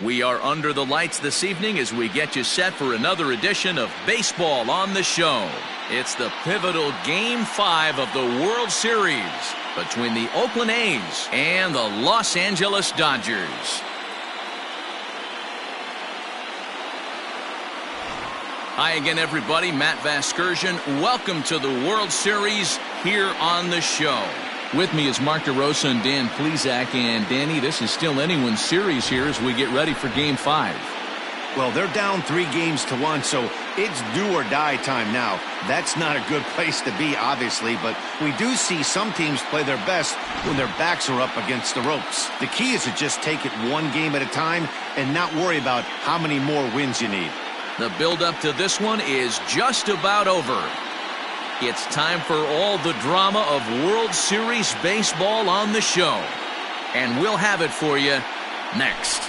We are under the lights this evening as we get you set for another edition of Baseball on the Show. It's the pivotal Game 5 of the World Series between the Oakland A's and the Los Angeles Dodgers. Hi again, everybody. Matt Vasgersian. Welcome to the World Series here on the show. With me is Mark DeRosa and Dan Plesac. And Danny, this is still anyone's series here as we get ready for Game 5. Well, they're down 3-1, so it's do or die time now. That's not a good place to be, obviously, but we do see some teams play their best when their backs are up against the ropes. The key is to just take it one game at a time and not worry about how many more wins you need. The build-up to this one is just about over. It's time for all the drama of World Series baseball on the show. And we'll have it for you next.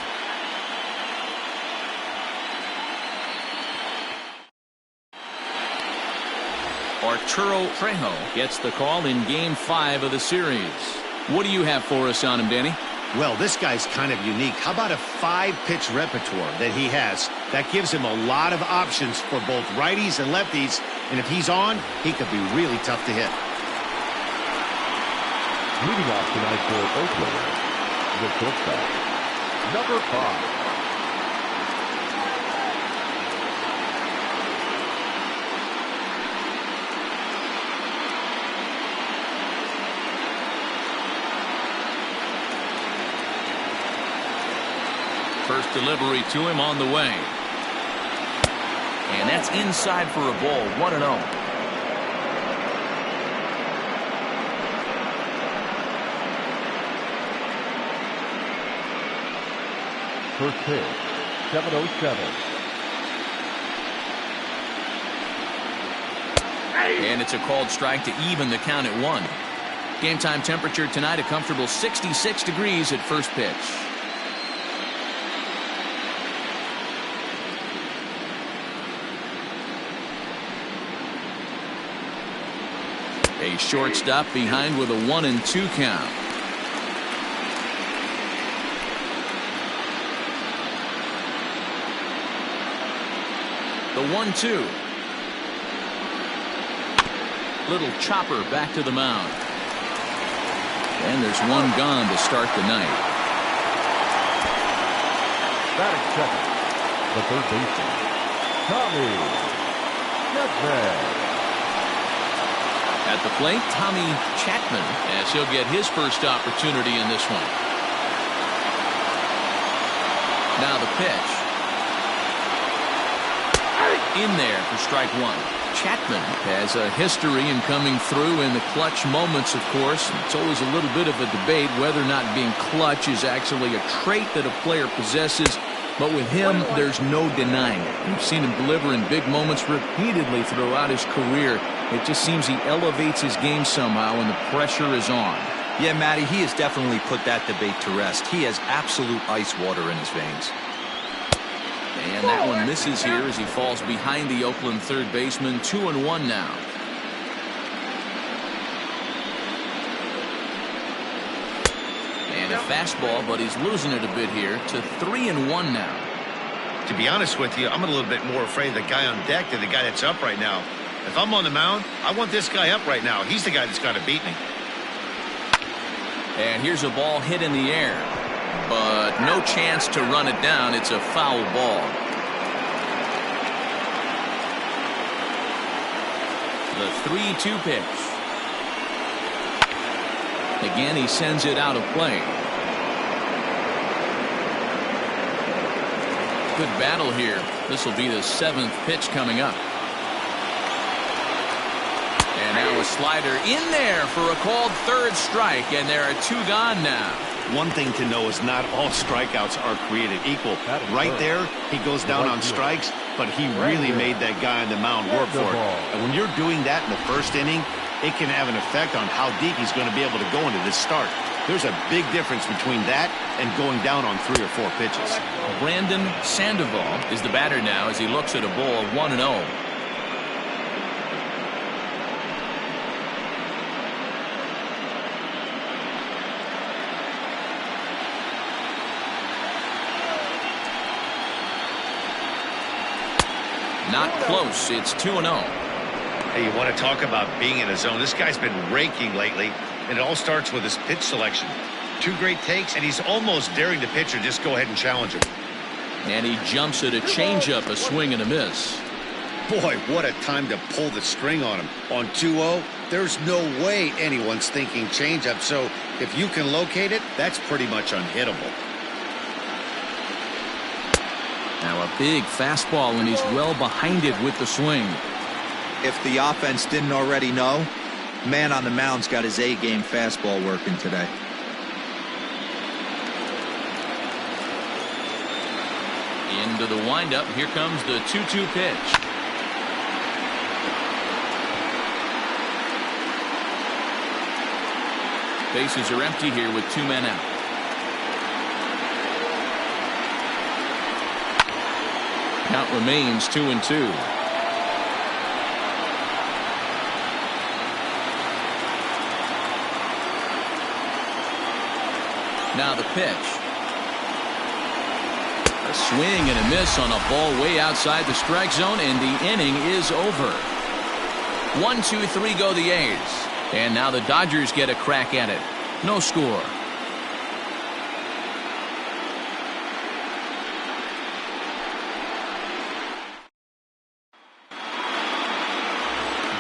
Arturo Trejo gets the call in Game 5 of the series. What do you have for us on him, Danny? Well, this guy's kind of unique. How about a 5-pitch repertoire that he has? That gives him a lot of options for both righties and lefties. And if he's on, he could be really tough to hit. Leading off tonight for Oakland, the shortstop, number 5. First delivery to him on the way. And that's inside for a ball, 1-0. First pitch, 7:07. And it's a called strike to even the count at 1. Game time temperature tonight, a comfortable 66 degrees at first pitch. A shortstop behind with a 1-2 count. The 1-2. Little chopper back to the mound. And there's one gone to start the night. Batting second, the third baseman, Tommy Chapman. At the plate, Tommy Chapman, as he'll get his first opportunity in this one. Now the pitch. In there for strike 1. Chapman has a history in coming through in the clutch moments, of course. It's always a little bit of a debate whether or not being clutch is actually a trait that a player possesses. But with him, there's no denying it. We've seen him deliver in big moments repeatedly throughout his career. It just seems he elevates his game somehow when the pressure is on. Yeah, Matty, he has definitely put that debate to rest. He has absolute ice water in his veins. And that one misses here as he falls behind the Oakland third baseman. 2-1 now. And a fastball, but he's losing it a bit here to 3-1 now. To be honest with you, I'm a little bit more afraid of the guy on deck than the guy that's up right now. If I'm on the mound, I want this guy up right now. He's the guy that's got to beat me. And here's a ball hit in the air, but no chance to run it down. It's a foul ball. The 3-2 pitch. Again, he sends it out of play. Good battle here. This will be the 7th pitch coming up. And now a slider in there for a called third strike, and there are 2 gone now. One thing to know is not all strikeouts are created equal. Right there, he goes down on strikes, but he really made that guy on the mound work for it. And when you're doing that in the first inning, it can have an effect on how deep he's going to be able to go into this start. There's a big difference between that and going down on 3 or 4 pitches. Brandon Sandoval is the batter now as he looks at a ball 1-0. Not close. It's 2-0. Hey, you want to talk about being in a zone? This guy's been raking lately, and it all starts with his pitch selection. 2 great takes, and he's almost daring the pitcher just go ahead and challenge him. And he jumps at a changeup, a swing and a miss. Boy, what a time to pull the string on him. On 2-0, there's no way anyone's thinking changeup, so if you can locate it, that's pretty much unhittable. Now a big fastball, and he's well behind it with the swing. If the offense didn't already know, man on the mound's got his A-game fastball working today. Into the windup. Here comes the 2-2 pitch. Bases are empty here with 2 men out. Count remains 2-2. Now the pitch. A swing and a miss on a ball way outside the strike zone, and the inning is over. 1-2-3 go the A's. And now the Dodgers get a crack at it. No score.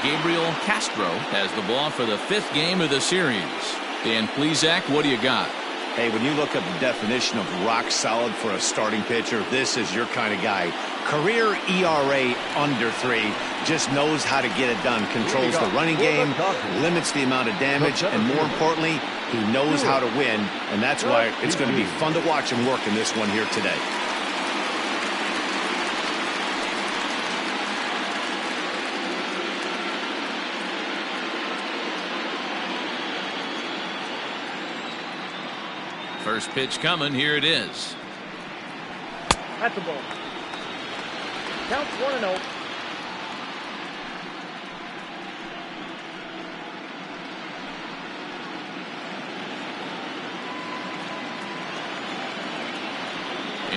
Gabriel Castro has the ball for the 5th game of the series. Dan Plesac, what do you got? Hey, when you look up the definition of rock solid for a starting pitcher, this is your kind of guy. Career ERA under 3, just knows how to get it done, controls the running game, limits the amount of damage, and more importantly, he knows how to win, and that's why it's going to be fun to watch him work in this one here today. First pitch coming. Here it is. At the ball. Counts 1-0.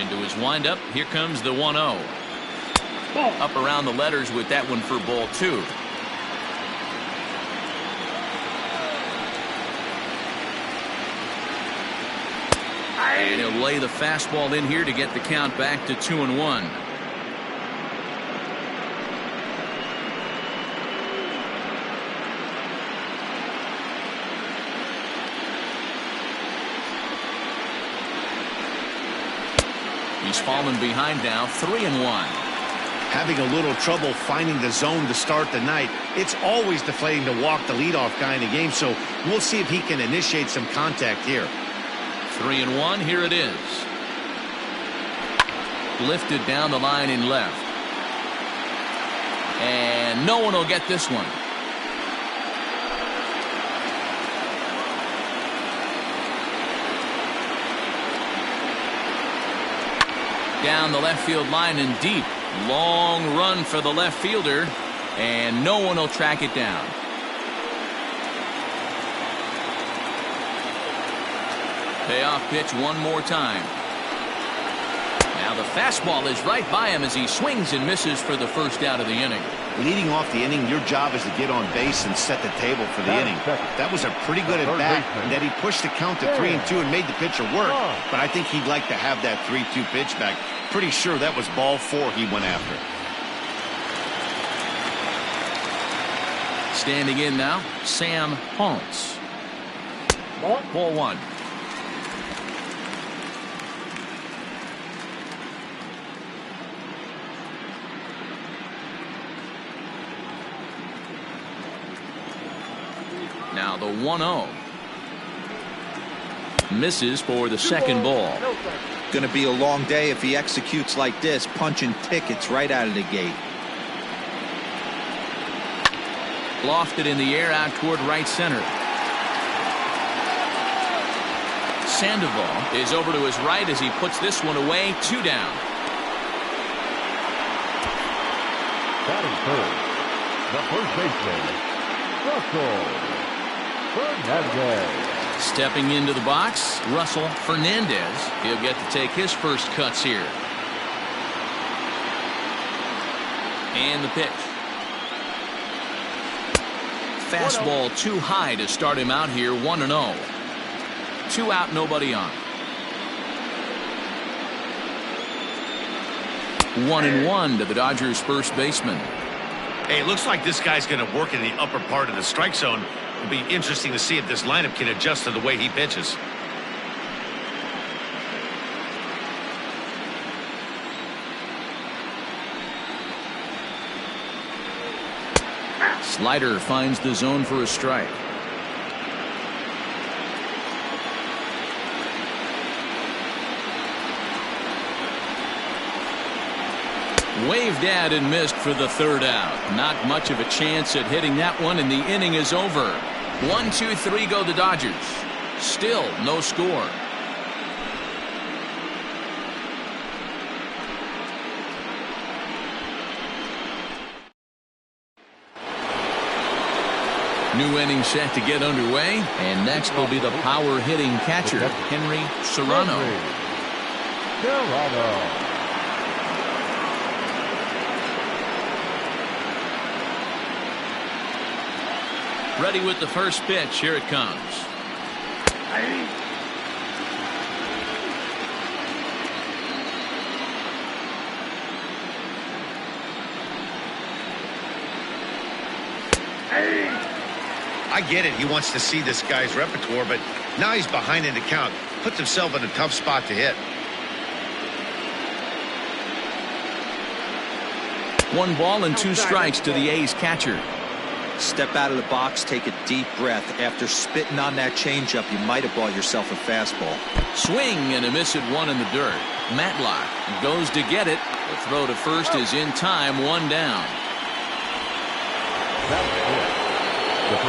Into his windup. Here comes the 1-0. Up around the letters with that one for ball 2. And he'll lay the fastball in here to get the count back to 2-1. He's fallen behind now, 3-1. Having a little trouble finding the zone to start the night. It's always deflating to walk the leadoff guy in the game, so we'll see if he can initiate some contact here. 3-1. Here it is. Lifted down the line in left. And no one will get this one. Down the left field line and deep. Long run for the left fielder, and no one will track it down. Payoff pitch one more time. Now the fastball is right by him as he swings and misses for the first out of the inning. Leading off the inning, your job is to get on base and set the table for the inning. That was a pretty good at bat, and that he pushed the count to 3-2 and made the pitcher work. But I think he'd like to have that 3-2 pitch back. Pretty sure that was ball 4 he went after. Standing in now, Sam Ponce. Ball 1. Now the 1-0. Misses for the second ball. Going to be a long day if he executes like this, punching tickets right out of the gate. Lofted in the air out toward right center. Sandoval is over to his right as he puts this one away. 2 down. Batting third, the first baseman, Russell Fernandez. Stepping into the box, Russell Fernandez. He'll get to take his first cuts here. And the pitch. Fastball too high to start him out here. 1-0. 2 out, nobody on. 1-1 to the Dodgers first baseman. Hey, it looks like this guy's going to work in the upper part of the strike zone. It'll be interesting to see if this lineup can adjust to the way he pitches. Slider finds the zone for a strike. Waved at and missed for the 3rd out. Not much of a chance at hitting that one, and the inning is over. 1, 2, 3 go the Dodgers. Still no score. New inning set to get underway, and next will be the power hitting catcher, Henry Serrano. Ready with the first pitch. Here it comes. I get it. He wants to see this guy's repertoire, but now he's behind in the count. Puts himself in a tough spot to hit. 1 ball and 2 strikes to the A's catcher. Step out of the box, take a deep breath. After spitting on that changeup, you might have bought yourself a fastball. Swing and a miss at 1 in the dirt. Matlock goes to get it. The throw to first is in time. 1 down.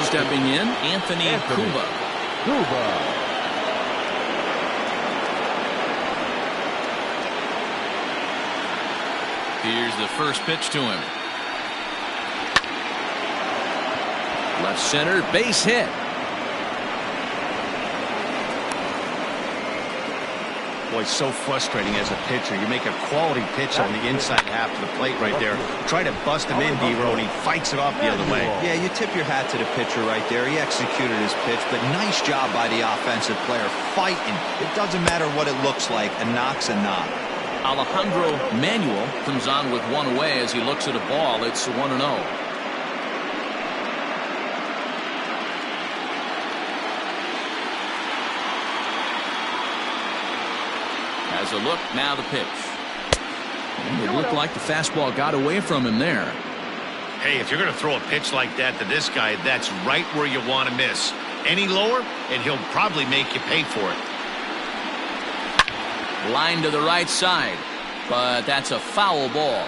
Stepping in, Anthony Cuba. Here's the first pitch to him. Left center, base hit. Boy, so frustrating as a pitcher. You make a quality pitch on the inside half of the plate right there. Try to bust him in, D-Row, and he fights it off the other way. Yeah, you tip your hat to the pitcher right there. He executed his pitch, but nice job by the offensive player fighting. It doesn't matter what it looks like. A knock's a knock. Alejandro Manuel comes on with 1 away as he looks at a ball. It's 1-0. As a look, now the pitch. And it looked like the fastball got away from him there. Hey, if you're going to throw a pitch like that to this guy, that's right where you want to miss. Any lower, and he'll probably make you pay for it. Line to the right side, but that's a foul ball.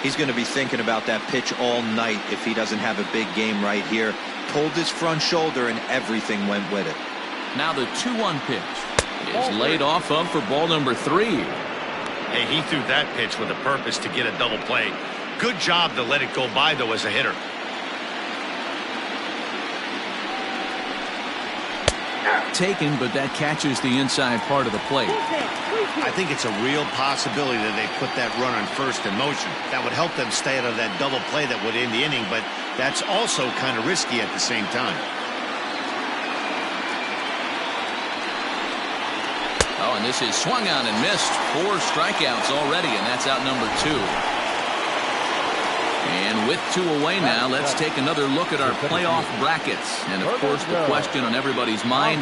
He's going to be thinking about that pitch all night if he doesn't have a big game right here. Pulled his front shoulder, and everything went with it. Now the 2-1 pitch is laid off of for ball number 3. Hey, he threw that pitch with a purpose to get a double play. Good job to let it go by, though, as a hitter. Taken, but that catches the inside part of the plate. I think it's a real possibility that they put that run on first in motion. That would help them stay out of that double play that would end the inning, but that's also kind of risky at the same time. Oh, and this is swung on and missed. 4 strikeouts already, and that's out number 2. And with 2 away now, let's take another look at our playoff brackets. And, of course, the question on everybody's mind,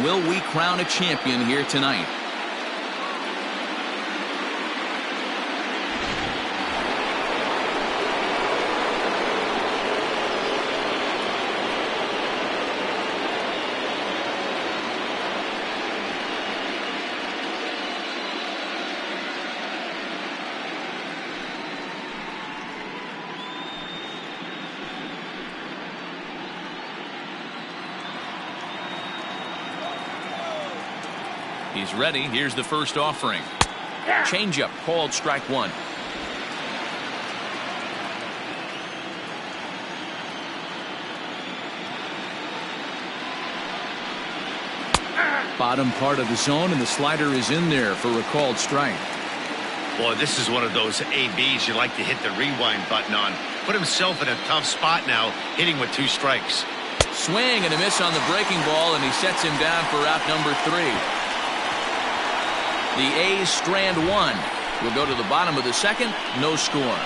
will we crown a champion here tonight? He's ready. Here's the first offering. Changeup called strike 1. Bottom part of the zone, and the slider is in there for a called strike. Boy, this is one of those ABs you like to hit the rewind button on. Put himself in a tough spot now, hitting with 2 strikes. Swing and a miss on the breaking ball, and he sets him down for out number 3. The A's strand 1. We'll go to the bottom of the second. No score.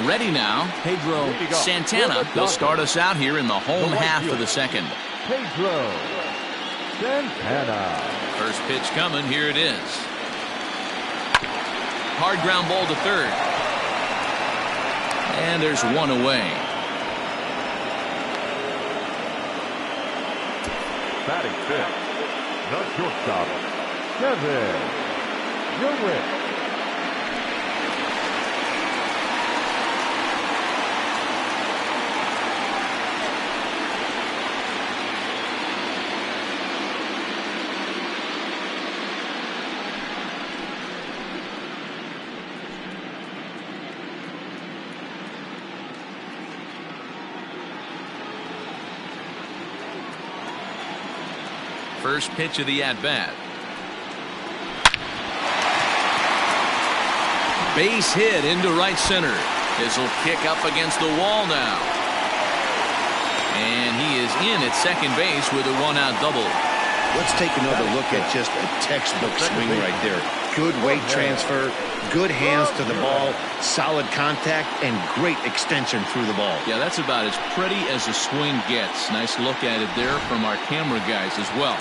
Ready now, Pedro Santana. He'll start us out here in the home half of the second. Pedro Santana. First pitch coming. Here it is. Hard ground ball to third. And there's one away. Batting fifth, the shortstop, Kevin Urich. First pitch of the at-bat. Base hit into right center. This will kick up against the wall now. And he is in at second base with a one-out double. Let's take another look at just a textbook swing right there. Good weight transfer, good hands to the ball, solid contact, and great extension through the ball. Yeah, that's about as pretty as a swing gets. Nice look at it there from our camera guys as well.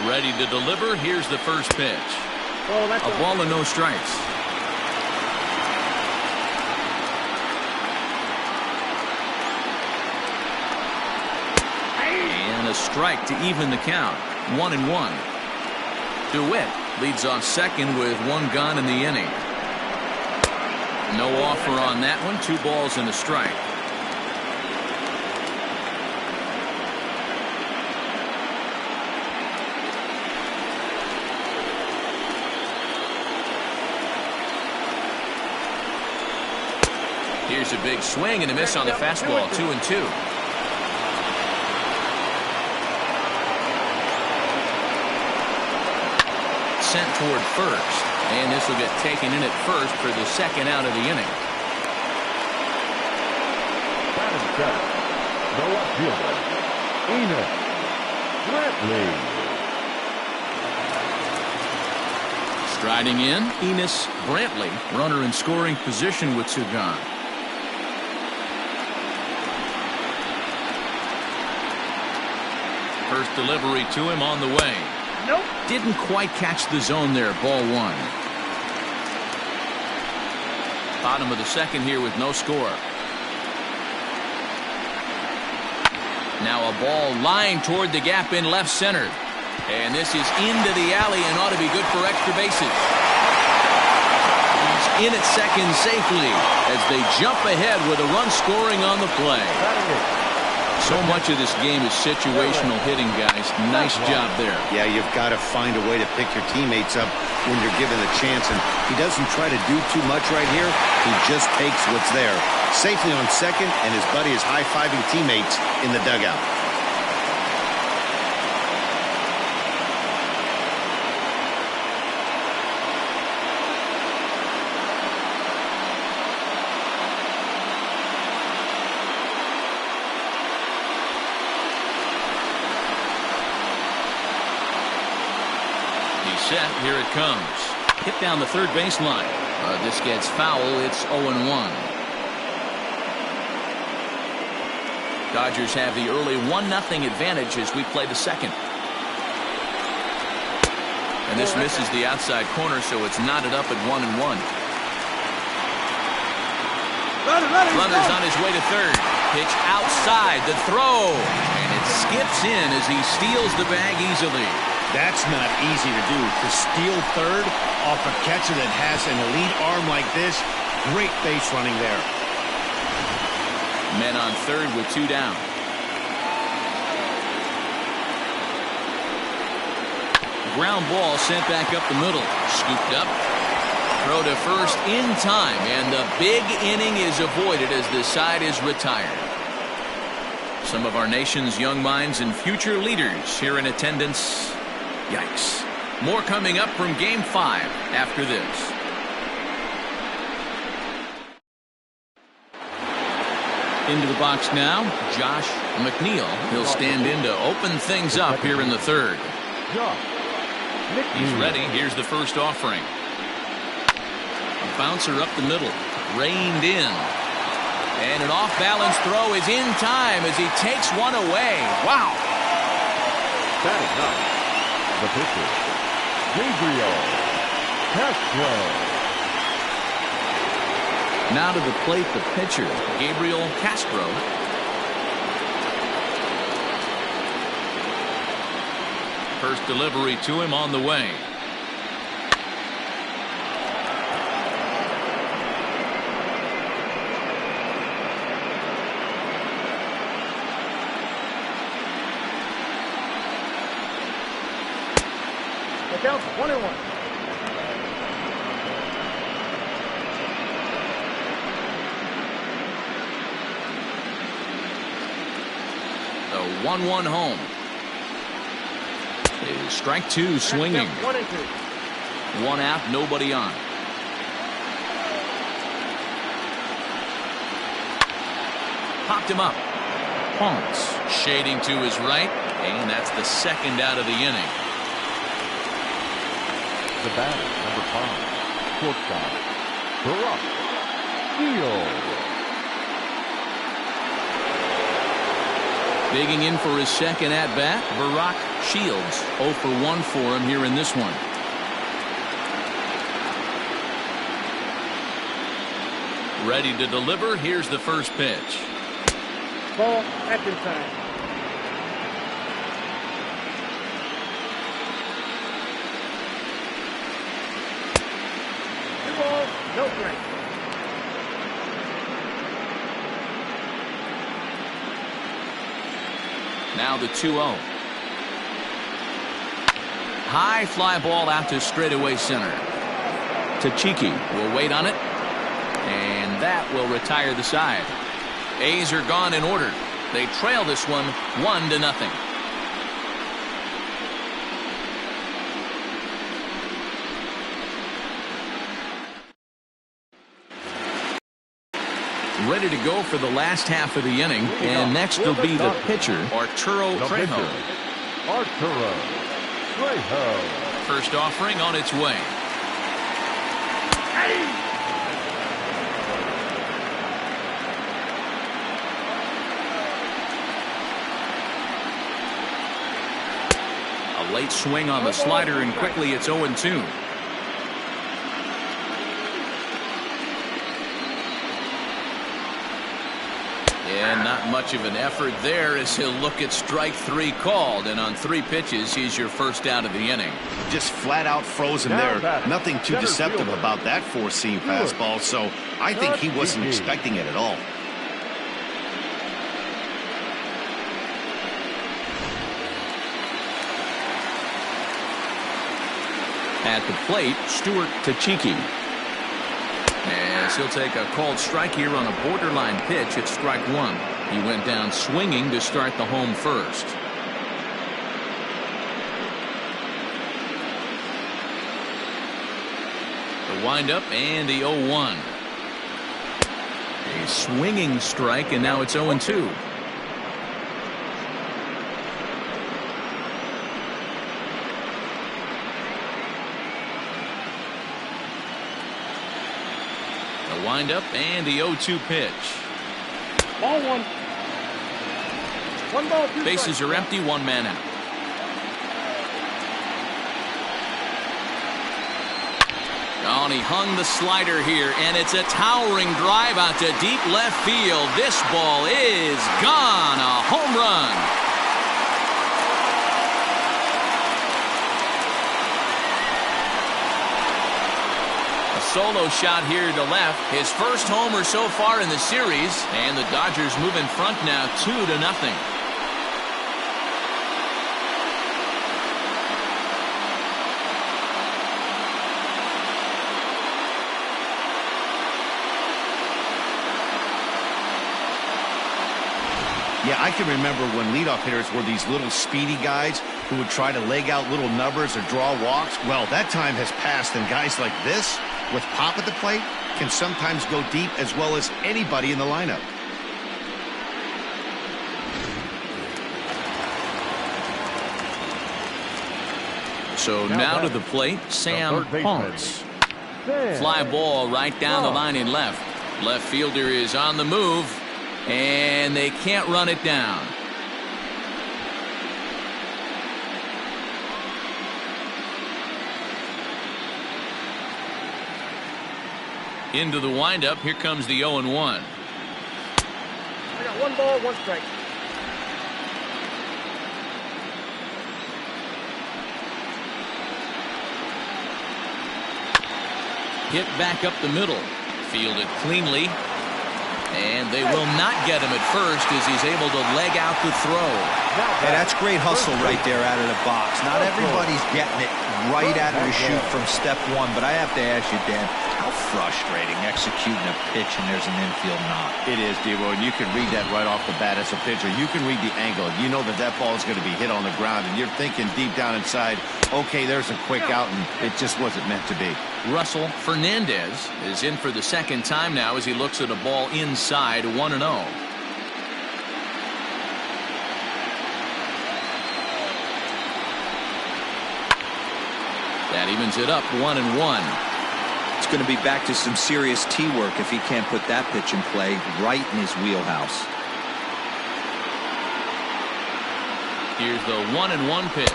Ready to deliver. Here's the first pitch. A ball and no strikes. And a strike to even the count. 1-1. DeWitt leads off second with one gone in the inning. No offer on that one. 2 balls and a strike. Here's a big swing and a miss on the fastball. 2-2. Sent toward first, and this will get taken in at first for the second out of the inning. Batting seventh, the left fielder, Enos Brantley. Striding in, Enos Brantley, runner in scoring position with 2 gone. First delivery to him on the way. Nope. Didn't quite catch the zone there. Ball 1. Bottom of the second here with no score. Now a ball lined toward the gap in left center. And this is into the alley and ought to be good for extra bases. He's in at second safely as they jump ahead with a run scoring on the play. So much of this game is situational hitting, guys. Nice job there. Yeah, you've got to find a way to pick your teammates up when you're given the chance. And he doesn't try to do too much right here. He just takes what's there. Safely on second, and his buddy is high-fiving teammates in the dugout. Set. Here it comes. Hit down the third baseline. This gets foul. It's 0-1. Dodgers have the early 1-0 advantage as we play the second. And this misses the outside corner, so it's knotted up at 1-1. Runner's on his way to third. Pitch outside, the throw, and it skips in as he steals the bag easily. That's not easy to do. To steal third off a catcher that has an elite arm like this, great base running there. Men on third with 2 down. Ground ball sent back up the middle. Scooped up. Throw to first in time, and the big inning is avoided as the side is retired. Some of our nation's young minds and future leaders here in attendance. Yikes. More coming up from Game 5 after this. Into the box now, Josh McNeil. He'll stand in to open things up here in the third. He's ready. Here's the first offering. A bouncer up the middle. Reined in. And an off-balance throw is in time as he takes one away. Wow. Batting up, the pitcher, Gabriel Castro. Now to the plate, the pitcher, Gabriel Castro. First delivery to him on the way. The count's 1-1. The 1-1 home. Is strike 2 swinging. 1-2. 1 out, nobody on. Popped him up. Ponce shading to his right, and that's the second out of the inning. The batter, number 5, shortstop, Barack Shields. Digging in for his second at-bat, Barack Shields. 0 for 1 for him here in this one. Ready to deliver. Here's the first pitch. Ball, action time. No strike. Now the 2-0. High fly ball out to straightaway center. Tachiki will wait on it, and that will retire the side. A's are gone in order. They trail this one 1-0. Ready to go for the last half of the inning, and next will be the pitcher, Arturo Trejo. Arturo Trejo. First offering on its way. A late swing on the slider, and quickly it's 0-2. And not much of an effort there as he'll look at strike 3 called, and on 3 pitches he's your first out of the inning. Just flat out frozen there. Nothing too deceptive about that four-seam fastball, so I think he wasn't expecting it at all. At the plate, Stuart Tachiki. As he'll take a called strike here on a borderline pitch at strike 1. He went down swinging to start the home first. The windup and the 0-1. A swinging strike, and now it's 0-2. Windup and the 0-2 pitch. Ball 1. 1 ball, 2 Bases strikes. are empty, 1 man out. Oh, and he hung the slider here, and it's a towering drive out to deep left field. This ball is gone. A home run. A solo shot here to left. His first homer so far in the series, and the Dodgers move in front now 2-0. Yeah, I can remember when leadoff hitters were these little speedy guys who would try to leg out little numbers or draw walks. Well, that time has passed, and guys like this, with pop at the plate, can sometimes go deep as well as anybody in the lineup. So now to the plate, Sam Ponce. Fly ball right down the line in left. Left fielder is on the move, and they can't run it down. Into the windup, here comes the 0-1. I got 1 ball, 1 strike. Hit back up the middle. Fielded cleanly. And they will not get him at first as he's able to leg out the throw. Hey, that's great hustle right there out of the box. Not everybody's getting it right out of the chute from step one, but I have to ask you, Dan, how frustrating executing a pitch and there's an infield knock. It is, Devo, and you can read that right off the bat as a pitcher. You can read the angle. You know that that ball is going to be hit on the ground, and you're thinking deep down inside, okay, there's a quick out, and it just wasn't meant to be. Russell Fernandez is in for the second time now as he looks at a ball inside 1-0. That evens it up 1-1. It's going to be back to some serious tee work if he can't put that pitch in play right in his wheelhouse. Here's the 1-1 pitch.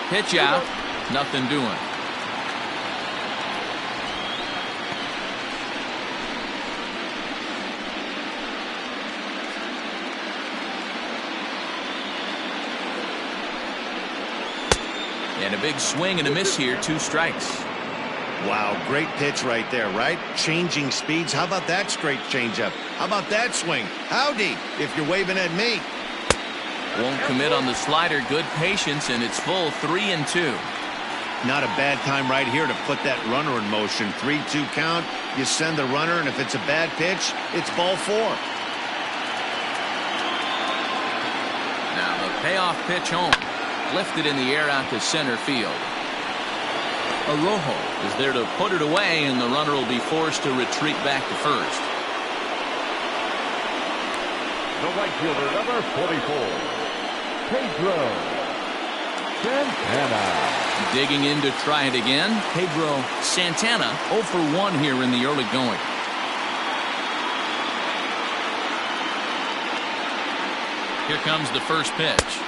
Pitch out. Nothing doing. And a big swing and a miss here. 2 strikes. Wow, great pitch right there, right? Changing speeds. How about that straight changeup? How about that swing? Howdy, if you're waving at me. Won't commit on the slider. Good patience, and it's full 3-2. Not a bad time right here to put that runner in motion. 3-2 count. You send the runner, and if it's a bad pitch, it's ball 4. Now the payoff pitch home. Lifted in the air out to center field. Arrojo is there to put it away, and the runner will be forced to retreat back to first. The right fielder, number 44, Pedro Santana. Digging in to try it again, Pedro Santana 0 for 1 here in the early going. Here comes the first pitch.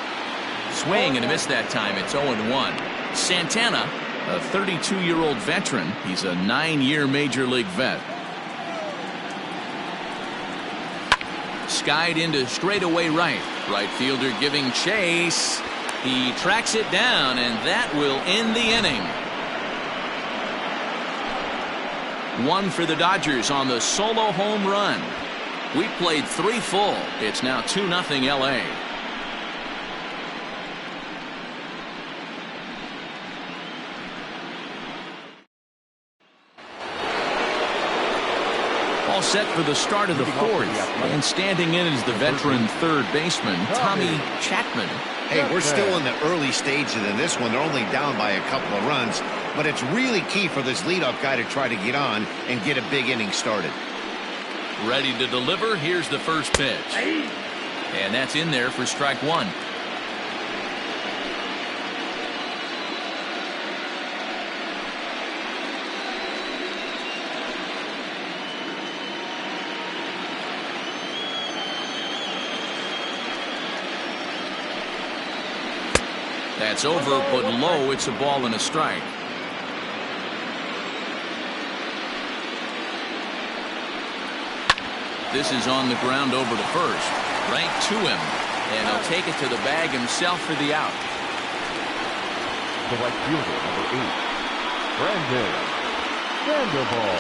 Swing and a miss that time. It's 0-1. Santana, a 32-year-old veteran. He's a 9-year major league vet. Skied into straightaway right. Right fielder giving chase. He tracks it down, and that will end the inning. 1 for the Dodgers on the solo home run. We played 3 full. It's now 2-0 LA. All set for the start of the 4th, and standing in is the veteran third baseman, Tommy Chapman. Hey, we're still in the early stages in this one. They're only down by a couple of runs, but it's really key for this leadoff guy to try to get on and get a big inning started. Ready to deliver. Here's the first pitch. And that's in there for strike 1. That's over, but low. It's a ball and a strike. This is on the ground over to first. Right to him. And he'll take it to the bag himself for the out. The right fielder, number 8, Brandon Sandoval.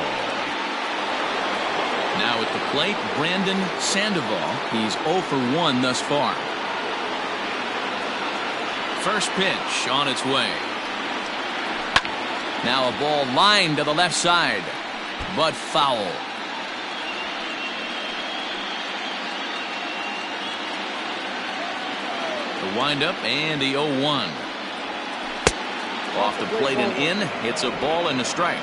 Now at the plate, Brandon Sandoval. He's 0 for 1 thus far. First pitch on its way. Now a ball lined to the left side, but foul. The windup and the 0-1. Off the plate and in. It's a ball and a strike.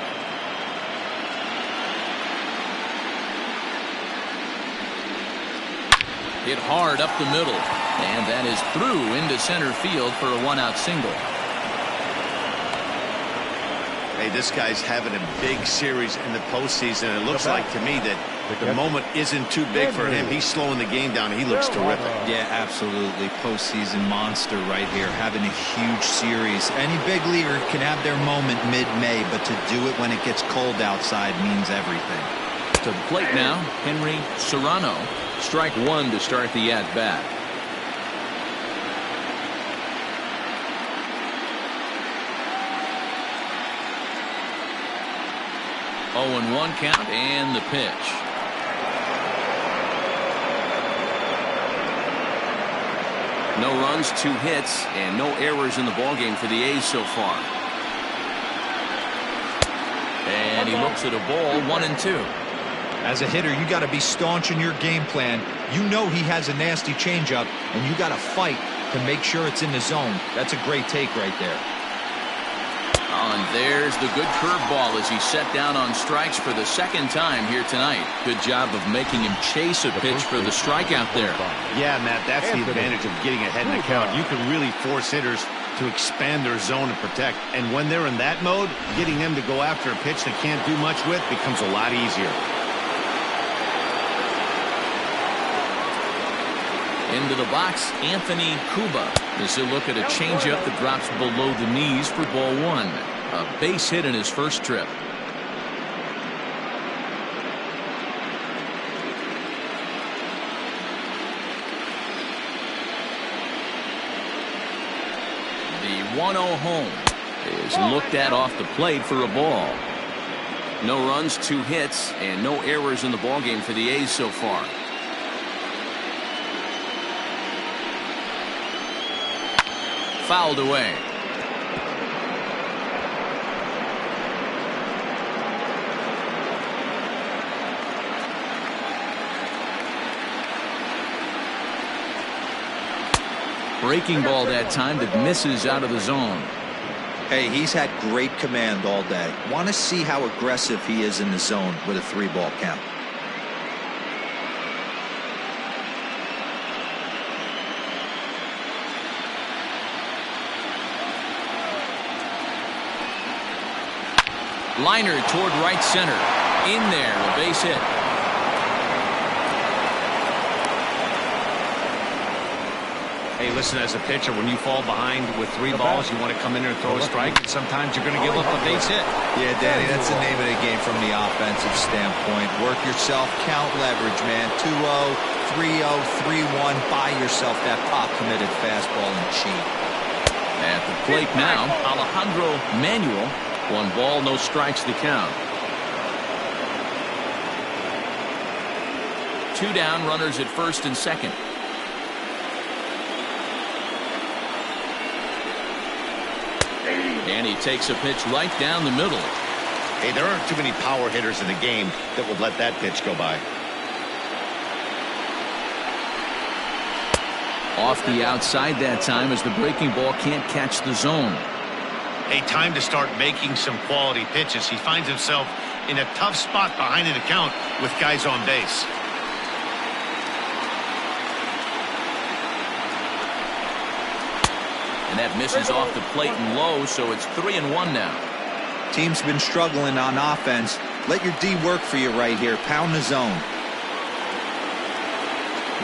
Hit hard up the middle. And that is through into center field for a 1-out single. Hey, this guy's having a big series in the postseason. It looks like to me that the moment isn't too big for him. He's slowing the game down. He looks terrific. Yeah, absolutely. Postseason monster right here, having a huge series. Any big leaguer can have their moment mid-May, but to do it when it gets cold outside means everything. To the plate now, Henry Serrano. Strike 1 to start the at-bat. Oh, and 1 count and the pitch. No runs, 2 hits, and no errors in the ballgame for the A's so far. And he looks at a ball, 1-2. As a hitter, you got to be staunch in your game plan. You know he has a nasty changeup, and you got to fight to make sure it's in the zone. That's a great take right there. Oh, and there's the good curveball as he set down on strikes for the 2nd time here tonight. Good job of making him chase a pitch for the strikeout there. Yeah, Matt, that's the advantage of getting ahead in the count. You can really force hitters to expand their zone and protect. And when they're in that mode, getting them to go after a pitch they can't do much with becomes a lot easier. Into the box, Anthony Cuba. As he'll look at a changeup that drops below the knees for ball 1. A base hit in his first trip. The 1-0 home is looked at off the plate for a ball. No runs, 2 hits, and no errors in the ballgame for the A's so far. Fouled away. Breaking ball that time that misses out of the zone. Hey, he's had great command all day. Want to see how aggressive he is in the zone with a 3-ball count. Liner toward right center. In there, a base hit. Hey, listen, as a pitcher, when you fall behind with 3 balls, you want to come in there and throw a strike, and sometimes you're going to give up a base hit. Yeah, Danny, that's the name of the game from the offensive standpoint. Work yourself, count leverage, man. 2-0, 3-0, 3-1. Buy yourself that pop-committed fastball and cheat. At the plate now, Alejandro Manuel. 1 ball, no strikes to count. 2 down, runners at first and second. And he takes a pitch right down the middle. Hey, there aren't too many power hitters in the game that would let that pitch go by. Off the outside that time as the breaking ball can't catch the zone. Hey, time to start making some quality pitches. He finds himself in a tough spot behind an account with guys on base. And that misses off the plate and low, so it's 3-1 now. Team's been struggling on offense. Let your D work for you right here. Pound the zone.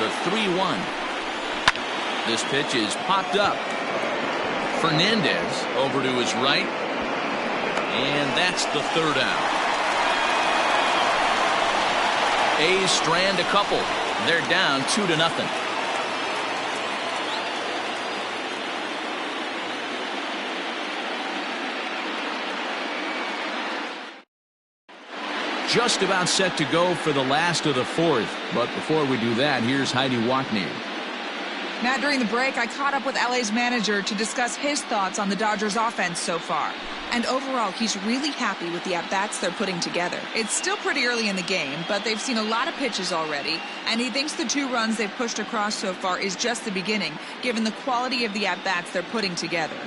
The 3-1. This pitch is popped up. Fernandez over to his right. And that's the 3rd out. A's strand a couple. They're down 2-0. Just about set to go for the last of the fourth. But before we do that, here's Heidi Wackney. Matt, during the break, I caught up with LA's manager to discuss his thoughts on the Dodgers offense so far. And overall, he's really happy with the at-bats they're putting together. It's still pretty early in the game, but they've seen a lot of pitches already, and he thinks the 2 runs they've pushed across so far is just the beginning, given the quality of the at-bats they're putting together.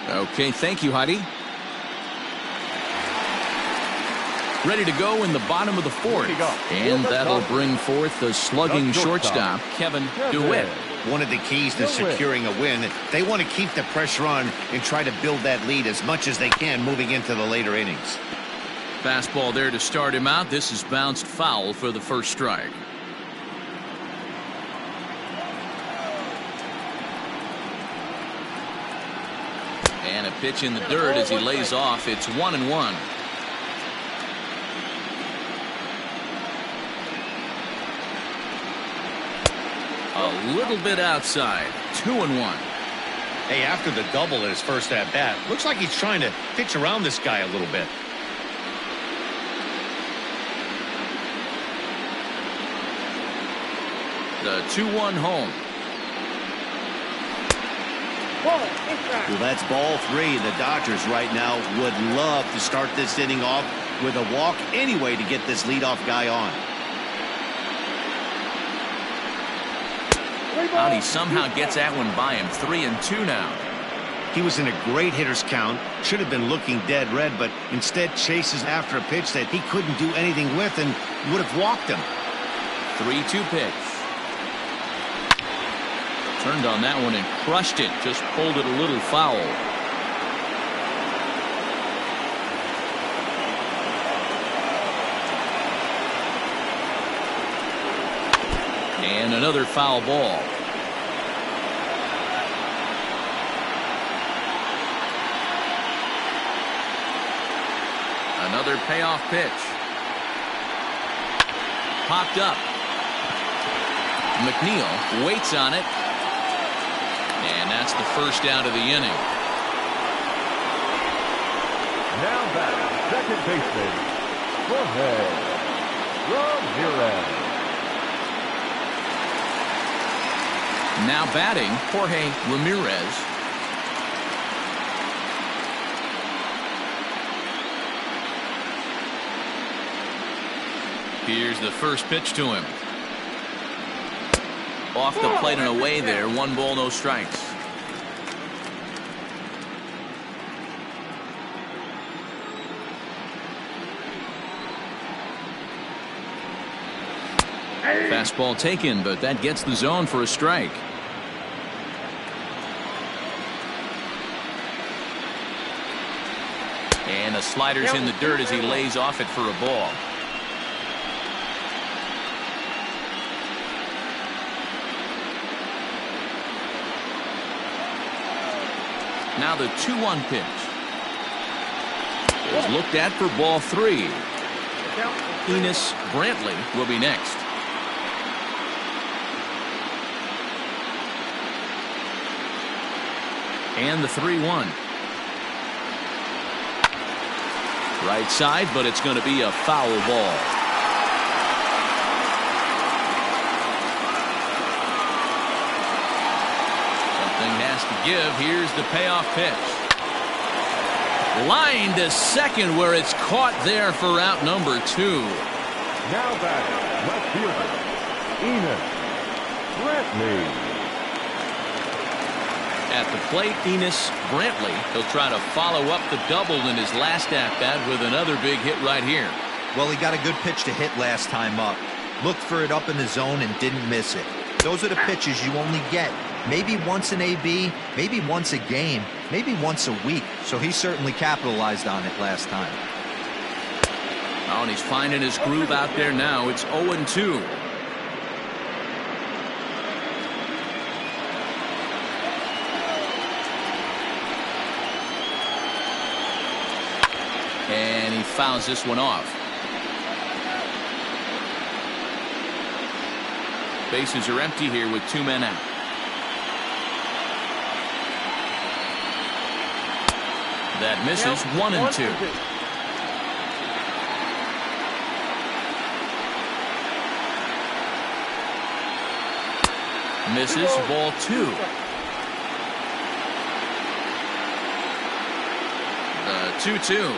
Okay, thank you, Heidi. Ready to go in the bottom of the fourth. And that'll bring forth the slugging shortstop, Kevin DeWitt. One of the keys to securing a win, they want to keep the pressure on and try to build that lead as much as they can moving into the later innings. Fastball there to start him out. This is bounced foul for the first strike. And a pitch in the dirt as he lays off. It's 1-1. A little bit outside. 2-1. Hey, after the double at his first at-bat, looks like he's trying to pitch around this guy a little bit. The 2-1 home. Well, that's ball 3. The Dodgers right now would love to start this inning off with a walk anyway to get this leadoff guy on. And he somehow gets that one by him. 3-2 now. He was in a great hitter's count. Should have been looking dead red, but instead chases after a pitch that he couldn't do anything with and would have walked him. 3-2 pitch. Turned on that one and crushed it. Just pulled it a little foul. And another foul ball. Another payoff pitch. Popped up. McNeil waits on it. And that's the first out of the inning. Now back, second baseman, Jorge Ramirez. Now batting, Jorge Ramirez. Here's the first pitch to him. Off the plate and away there. 1 ball, no strikes. Fastball taken, but that gets the zone for a strike. And the slider's in the dirt as he lays off it for a ball. Now the 2-1 pitch is looked at for ball 3. Enos Brantley will be next. And the 3-1. Right side, but it's going to be a foul ball. Something has to give. Here's the payoff pitch. Line to second where it's caught there for out number 2. Now batting, left fielder, Enos Brantley. At the plate, Enos Brantley. He'll try to follow up the double in his last at-bat with another big hit right here. Well, he got a good pitch to hit last time up. Looked for it up in the zone and didn't miss it. Those are the pitches you only get maybe once an AB, maybe once a game, maybe once a week. So he certainly capitalized on it last time. Oh, and he's finding his groove out there now. It's 0-2. And he fouls this one off. Bases are empty here with 2 men out. That misses. 1-2. Misses. Ball 2. The 2-2.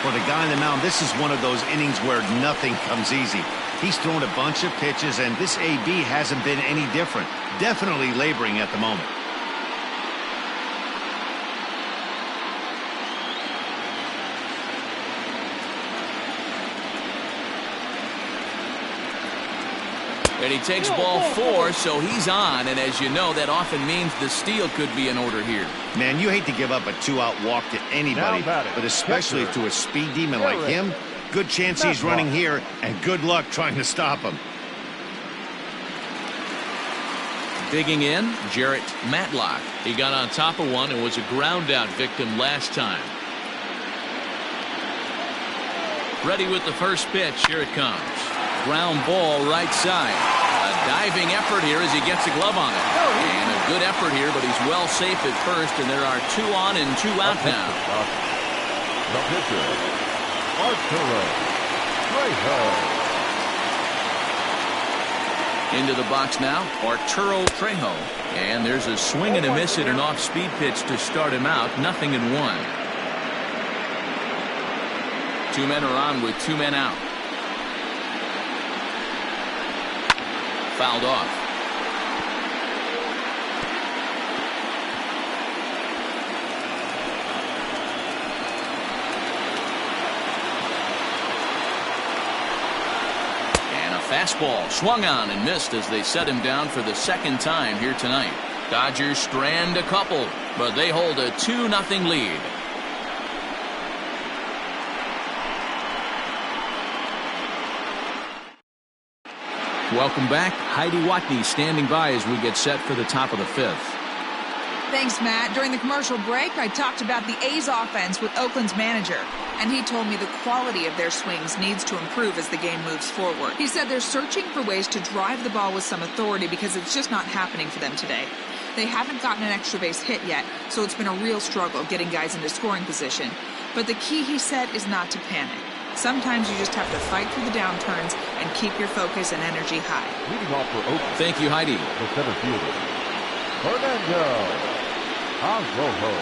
For the guy on the mound, this is one of those innings where nothing comes easy. He's thrown a bunch of pitches, and this AB hasn't been any different. Definitely laboring at the moment. And he takes ball 4, so he's on. And as you know, that often means the steal could be in order here. Man, you hate to give up a 2-out walk to anybody, but especially to a speed demon like him. Good chance he's running here, and good luck trying to stop him. Digging in, Jarrett Matlock. He got on top of one and was a ground-out victim last time. Ready with the first pitch. Here it comes. Ground ball right side. A diving effort here as he gets a glove on it. And a good effort here, but he's well safe at first, and there are 2 on and 2 out now. The pitcher, Arturo Trejo. Into the box now, Arturo Trejo. And there's a swing and a miss at an off-speed pitch to start him out. 0-1. 2 men are on with 2 men out. Fouled off. And a fastball swung on and missed as they set him down for the second time here tonight. Dodgers strand a couple, but they hold a 2-0 lead. Welcome back. Heidi Watney standing by as we get set for the top of the 5th. Thanks, Matt. During the commercial break, I talked about the A's offense with Oakland's manager, and he told me the quality of their swings needs to improve as the game moves forward. He said they're searching for ways to drive the ball with some authority because it's just not happening for them today. They haven't gotten an extra base hit yet, so it's been a real struggle getting guys into scoring position. But the key, he said, is not to panic. Sometimes you just have to fight through the downturns and keep your focus and energy high. Leading off for Oakland. Thank you, Heidi. The center fielder, Fernando Arroyo.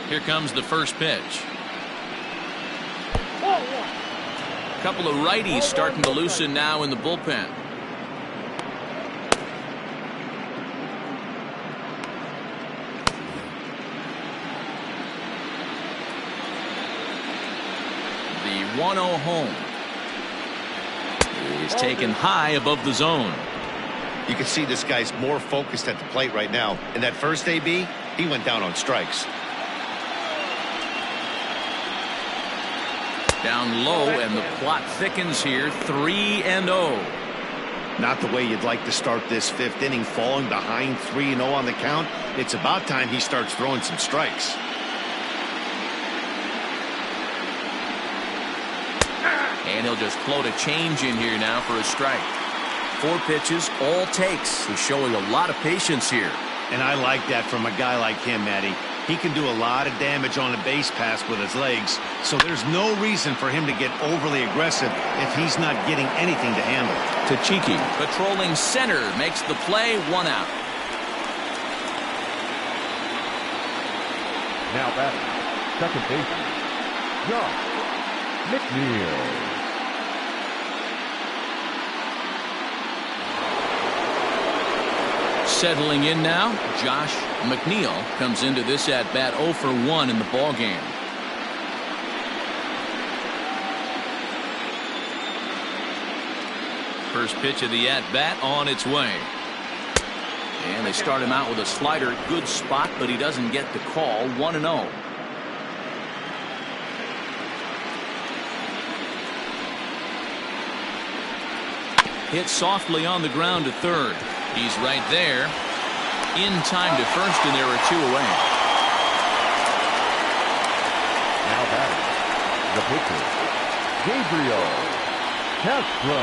Here comes the first pitch. A couple of righties starting to loosen now in the bullpen. The 1-0 home is taken high above the zone. You can see this guy's more focused at the plate right now. In that first AB, he went down on strikes. Down low, and the plot thickens here. 3-0. Not the way you'd like to start this 5th inning, falling behind 3-0 on the count. It's about time he starts throwing some strikes. And he'll just float a change in here now for a strike. 4 pitches, all takes. He's showing a lot of patience here. And I like that from a guy like him, Matty. He can do a lot of damage on a base pass with his legs, so there's no reason for him to get overly aggressive if he's not getting anything to handle. Tachiki, patrolling center, makes the play. 1 out. Now batting, second baseman, Josh McNeil. Settling in now, Josh McNeil comes into this at-bat 0 for 1 in the ballgame. First pitch of the at-bat on its way. And they start him out with a slider. Good spot, but he doesn't get the call. 1-0. Hit softly on the ground to third. He's right there. In time to first, and there are 2 away. Now batting, the pitcher, Gabriel Castro.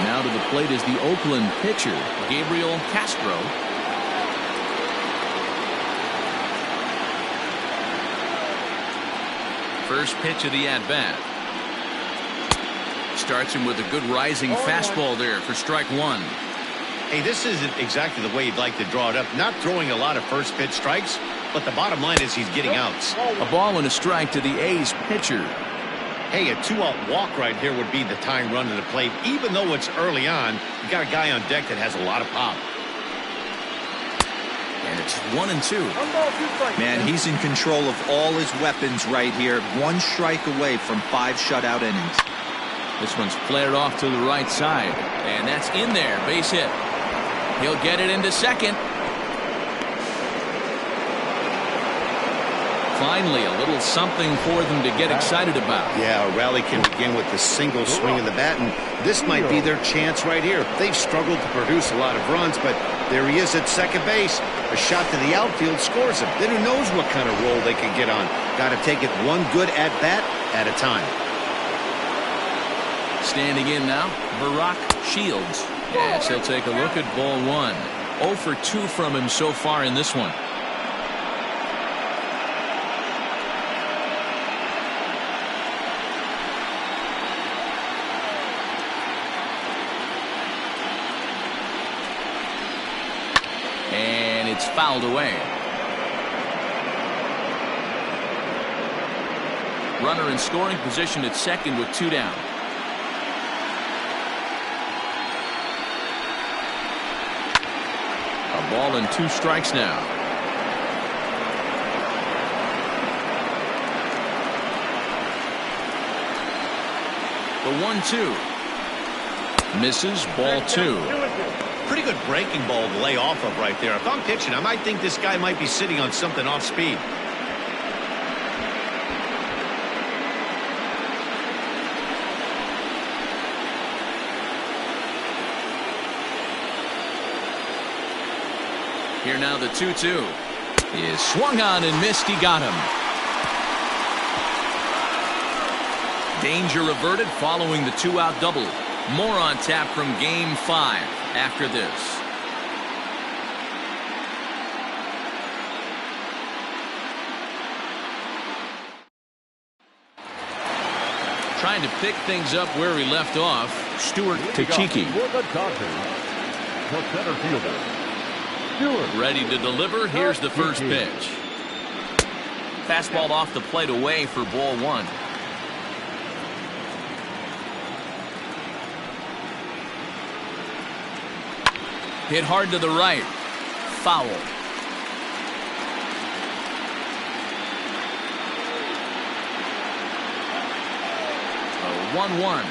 Now to the plate is the Oakland pitcher, Gabriel Castro. First pitch of the at-bat. Starts him with a good rising fastball there for strike 1. Hey, this isn't exactly the way you'd like to draw it up. Not throwing a lot of first pitch strikes, but the bottom line is he's getting outs. A ball and a strike to the A's pitcher. Hey, a 2-out walk right here would be the tying run to the plate. Even though it's early on, you got a guy on deck that has a lot of pop. And it's 1-2. Man, he's in control of all his weapons right here. 1 strike away from 5 shutout innings. This one's flared off to the right side. And that's in there. Base hit. He'll get it into second. Finally, a little something for them to get excited about. Yeah, a rally can begin with a single swing of the bat, and this might be their chance right here. They've struggled to produce a lot of runs, but there he is at second base. A shot to the outfield scores him. Then who knows what kind of roll they can get on. Got to take it one good at-bat at a time. Standing in now, Barack Shields. Yes, he'll take a look at ball 1. 0 for 2 from him so far in this one. And it's fouled away. Runner in scoring position at second with 2 down. A ball and 2 strikes now. The 1-2. Misses, ball 2. Pretty good breaking ball to lay off of right there. If I'm pitching, I might think this guy might be sitting on something off speed. Here now the 2-2 is swung on and missed. He got him. Danger averted following the 2-out double. More on tap from game 5 after this. Trying to pick things up where he left off. Stuart Tachiki. Ready to deliver. Here's the first pitch. Fastball off the plate away for ball 1. Hit hard to the right. Foul. A 1-1.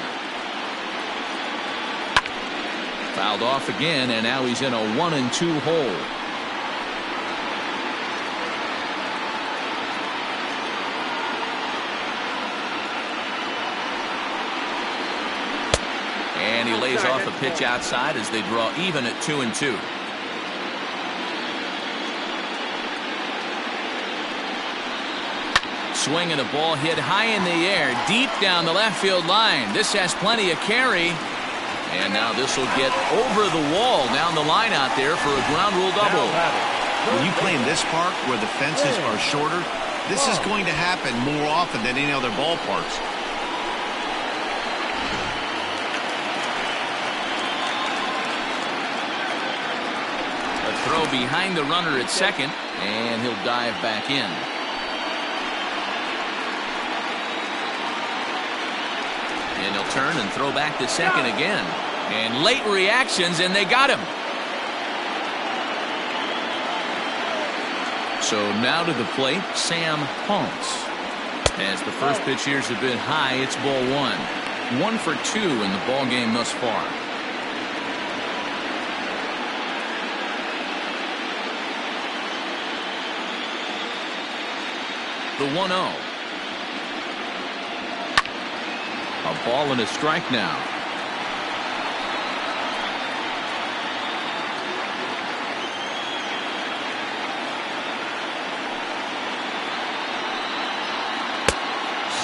Fouled off again, and now he's in a 1-2 hole. And he lays off a pitch outside as they draw even at 2-2. Swinging a ball hit high in the air, deep down the left field line. This has plenty of carry. And now this will get over the wall down the line out there for a ground rule double. When you play in this park where the fences are shorter, this is going to happen more often than any other ballparks. A throw behind the runner at second, and he'll dive back in. And he'll turn and throw back to second again. And late reactions, and they got him. So now to the plate, Sam Ponce. As the first pitch here is a bit high, it's ball 1. 1 for 2 in the ball game thus far. The 1-0. A A ball and a strike now.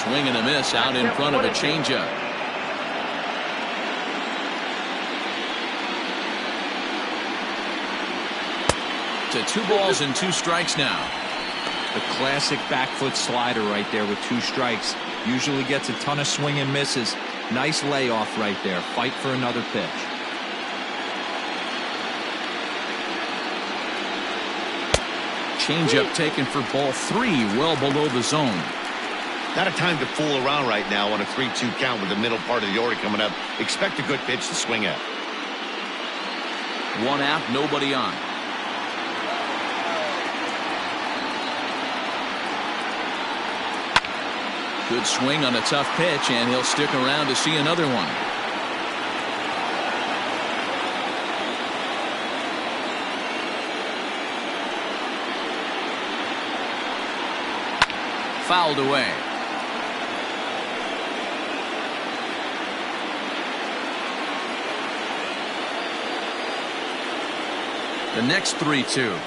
Swing and a miss out in front of a changeup. To 2 balls and 2 strikes now. The classic back foot slider right there with 2 strikes. Usually gets a ton of swing and misses. Nice layoff right there. Fight for another pitch. Changeup taken for ball 3, well below the zone. Not a time to fool around right now on a 3-2 count with the middle part of the order coming up. Expect a good pitch to swing at. 1 out, nobody on. Good swing on a tough pitch, and he'll stick around to see another one. Fouled away. The next 3-2.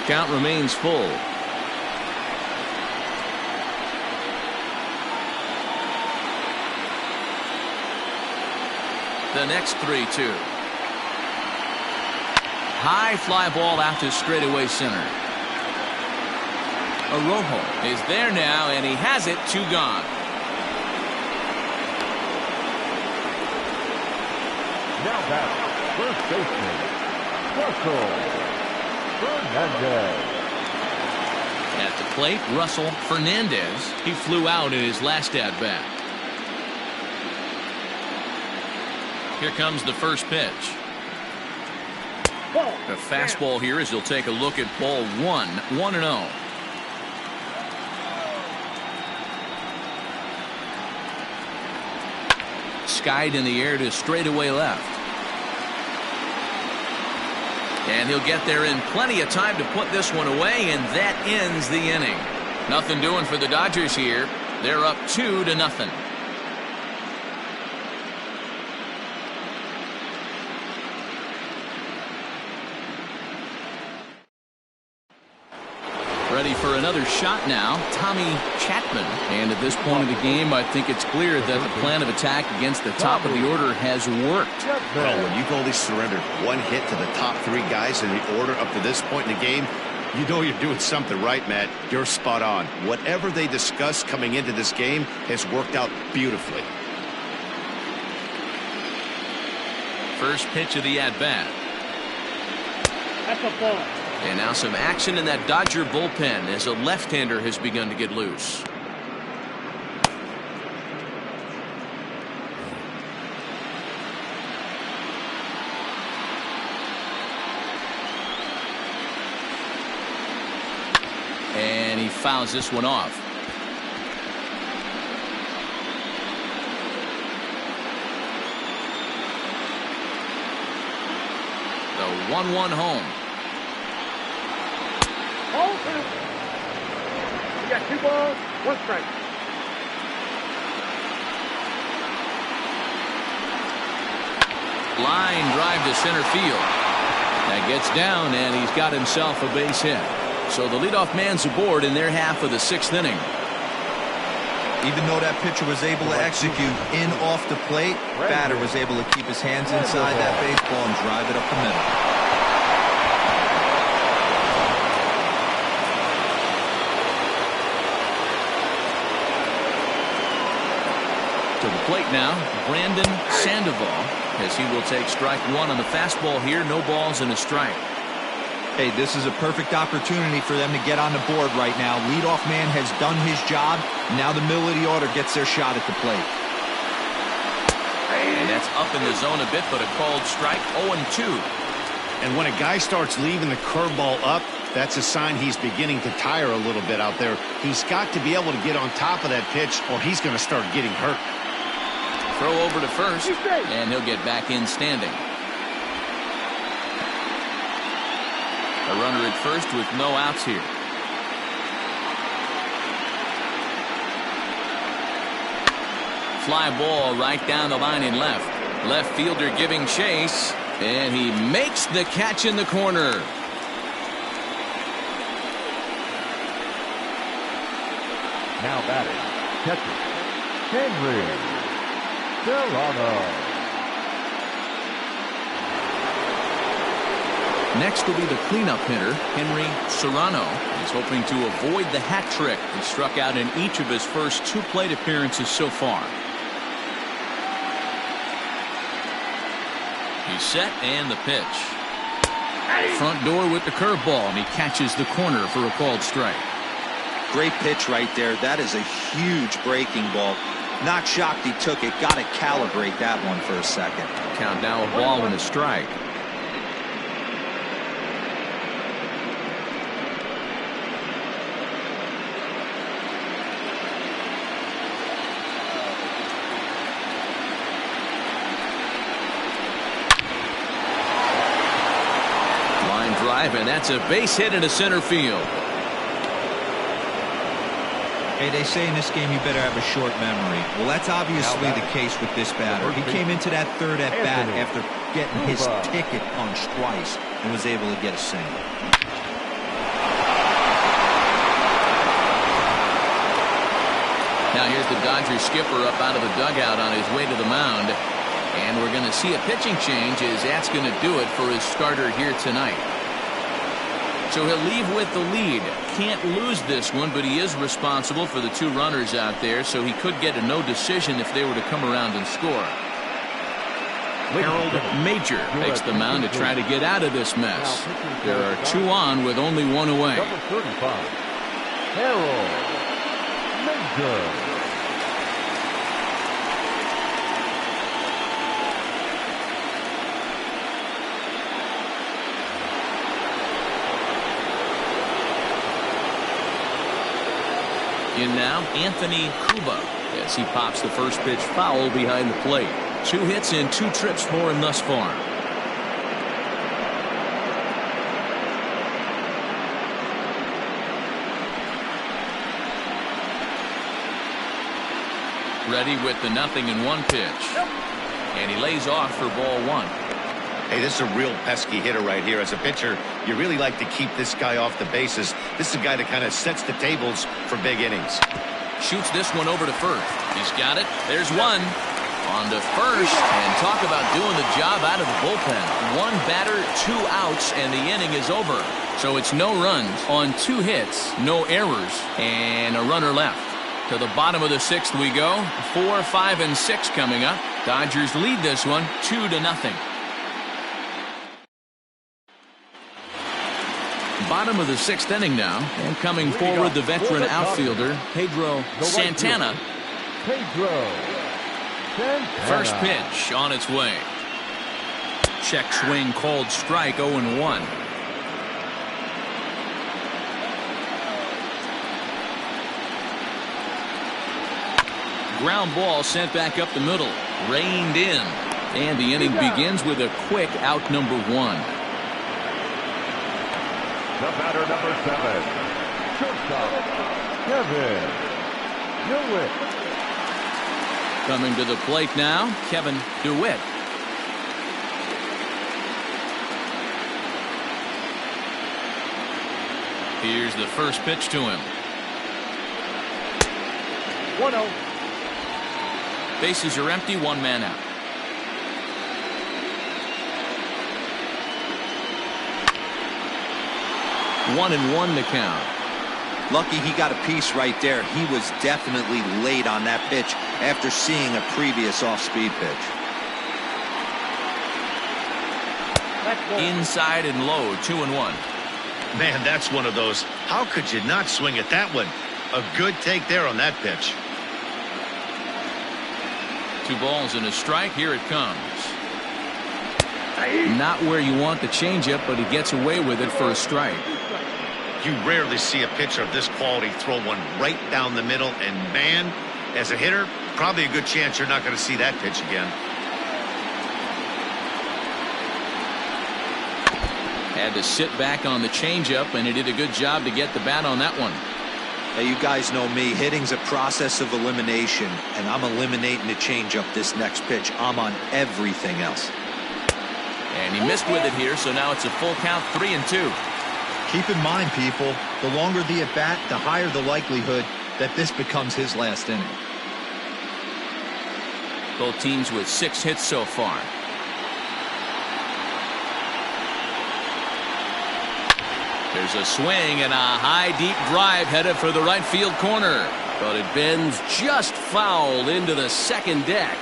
Count remains full. The next 3-2. High fly ball out to straightaway center. Arrojo is there now, and he has it. 2 gone. Now back, first baseman, Russell Fernandez. At the plate, Russell Fernandez. He flew out in his last at-bat. Here comes the first pitch. A fastball here as he'll take a look at ball 1, 1-0. Skied in the air to straightaway left. And he'll get there in plenty of time to put this one away, and that ends the inning. Nothing doing for the Dodgers here. They're up 2-0. Ready for another shot now, Tommy Chapman. And at this point of the game, I think it's clear that the plan of attack against the top of the order has worked. Well, when you've only surrendered 1 hit to the top 3 guys in the order up to this point in the game, you know you're doing something right, Matt. You're spot on. Whatever they discussed coming into this game has worked out beautifully. First pitch of the at-bat. That's a ball. And now some action in that Dodger bullpen as a left-hander has begun to get loose. And he fouls this one off. The 1-1 home. You got 2 balls, 1 strike. Line drive to center field. That gets down, and he's got himself a base hit. So the leadoff man's aboard in their half of the 6th inning. Even though that pitcher was able to execute in off the plate, batter was able to keep his hands inside that baseball and drive it up the middle. To the plate now, Brandon Sandoval, as he will take strike 1 on the fastball here. No balls and a strike. Hey, this is a perfect opportunity for them to get on the board right now. Leadoff man has done his job. Now the middle of the order gets their shot at the plate. And that's up in the zone a bit, but a called strike. 0-2. And when a guy starts leaving the curveball up, that's a sign he's beginning to tire a little bit out there. He's got to be able to get on top of that pitch, or he's going to start getting hurt. Throw over to first, and he'll get back in standing. A runner at first with no outs here. fly ball right down the line in left. Left fielder giving chase, and he makes the catch in the corner. Now batting, catcher, Henry Serrano. Next will be the cleanup hitter, Henry Serrano. He's hoping to avoid the hat trick. He struck out in each of his first 2 plate appearances so far. He's set and the pitch. Front door with the curveball, and he catches the corner for a called strike. Great pitch right there. That is a huge breaking ball. Not shocked he took it. Got to calibrate that one for a second. Count now a ball and a strike. And that's a base hit into center field. Hey, they say in this game you better have a short memory. Well, that's obviously the case with this batter. He came into that third at bat after getting his ticket punched twice and was able to get a single. Now here's the Dodgers skipper up out of the dugout on his way to the mound, and we're going to see a pitching change as that's going to do it for his starter here tonight. So he'll leave with the lead. Can't lose this one, but he is responsible for the 2 runners out there, so he could get a no decision if they were to come around and score. Harold Major makes the mound to try to get out of this mess. There are 2 on with only 1 away. Number 35, Harold Major. In now, Anthony Cuba, as he pops the first pitch foul behind the plate. 2 hits and 2 trips for him thus far. Ready with the 0-1 pitch. And he lays off for ball 1. Hey, this is a real pesky hitter right here. As a pitcher, you really like to keep this guy off the bases. This is a guy that kind of sets the tables for big innings. Shoots this one over to first. He's got it. There's one. On to first. And talk about doing the job out of the bullpen. 1 batter, 2 outs, and the inning is over. So it's no runs on 2 hits, no errors, and a runner left. To the bottom of the 6th we go. 4, 5, and 6 coming up. Dodgers lead this one 2-0. Bottom of the 6th inning now, and coming forward the veteran outfielder Pedro Santana. First pitch on its way. Check swing called strike. 0-1. Ground ball sent back up the middle, reined in, and the inning begins with a quick out number 1. The batter, number 7, shortstop, Kevin DeWitt. Coming to the plate now, Kevin DeWitt. Here's the first pitch to him. 1-0. Bases are empty, 1 man out. One and 1 to count. Lucky he got a piece right there. He was definitely late on that pitch after seeing a previous off-speed pitch. Inside and low, 2-1. Man, that's one of those. How could you not swing at that one? A good take there on that pitch. 2 balls and a strike. Here it comes. Not where you want the changeup, but he gets away with it for a strike. You rarely see a pitcher of this quality throw one right down the middle, and man, as a hitter, probably a good chance you're not going to see that pitch again. Had to sit back on the changeup, and he did a good job to get the bat on that one. Hey, you guys know me. Hitting's a process of elimination, and I'm eliminating the changeup this next pitch. I'm on everything else. And he missed with it here, so now it's a full count, 3-2. Keep in mind, people, the longer the at-bat, the higher the likelihood that this becomes his last inning. Both teams with 6 hits so far. There's a swing and a high deep drive headed for the right field corner, but it bends just foul into the second deck.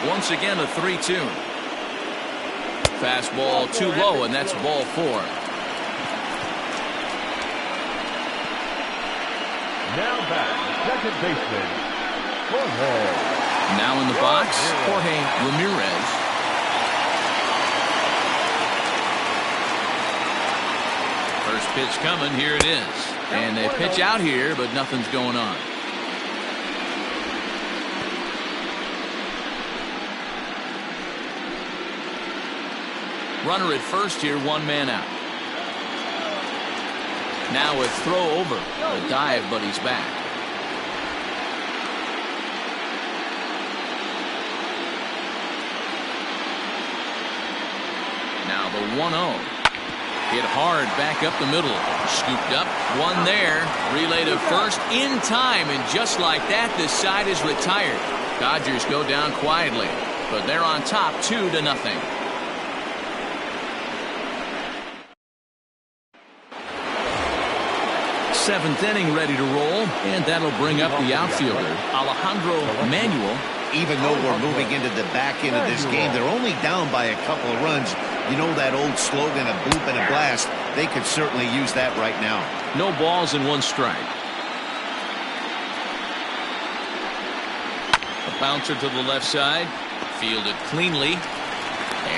Once again, a 3-2. Fastball too low, and that's ball 4. Now back, second baseman, Jorge. Now in the box, Jorge Ramirez. First pitch coming, here it is. And they pitch out here, but nothing's going on. Runner at first here, 1 man out. Now a throw over. A dive, but he's back. Now the 1-0. Hit hard back up the middle. Scooped up. One there. Relay to first in time. And just like that, this side is retired. Dodgers go down quietly. But they're on top 2-0. 7th inning ready to roll, and that'll bring up the outfielder, Alejandro Manuel. Even though we're moving into the back end of this game, they're only down by a couple of runs. You know that old slogan, a bloop and a blast. They could certainly use that right now. No balls and 1 strike. A bouncer to the left side, fielded cleanly.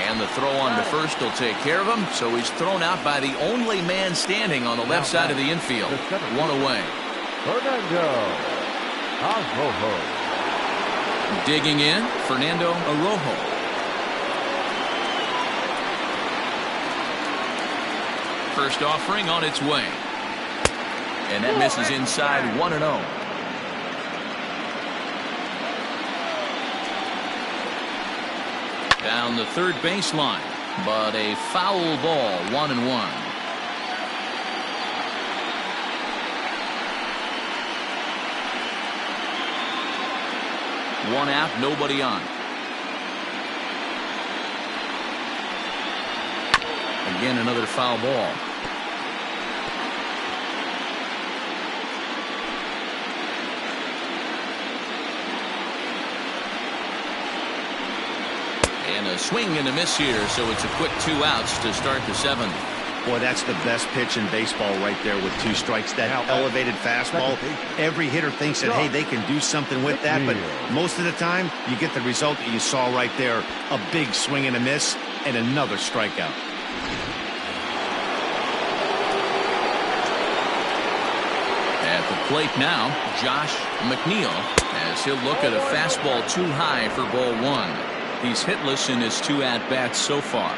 And the throw on to first will take care of him, so he's thrown out by the only man standing on the left side of the infield. 1 away. Fernando Arrojo. Digging in, Fernando Arrojo. First offering on its way. And that misses inside, 1-0. Down the third baseline, but a foul ball, 1-1. One out, nobody on. Again, another foul ball. And a swing and a miss here, so it's a quick 2 outs to start the 7th. Boy, that's the best pitch in baseball right there with 2 strikes. That elevated fastball. Every hitter thinks that, hey, they can do something with that, but most of the time, you get the result that you saw right there. A big swing and a miss, and another strikeout. At the plate now, Josh McNeil, as he'll look at a fastball too high for ball 1. He's hitless in his 2 at-bats so far.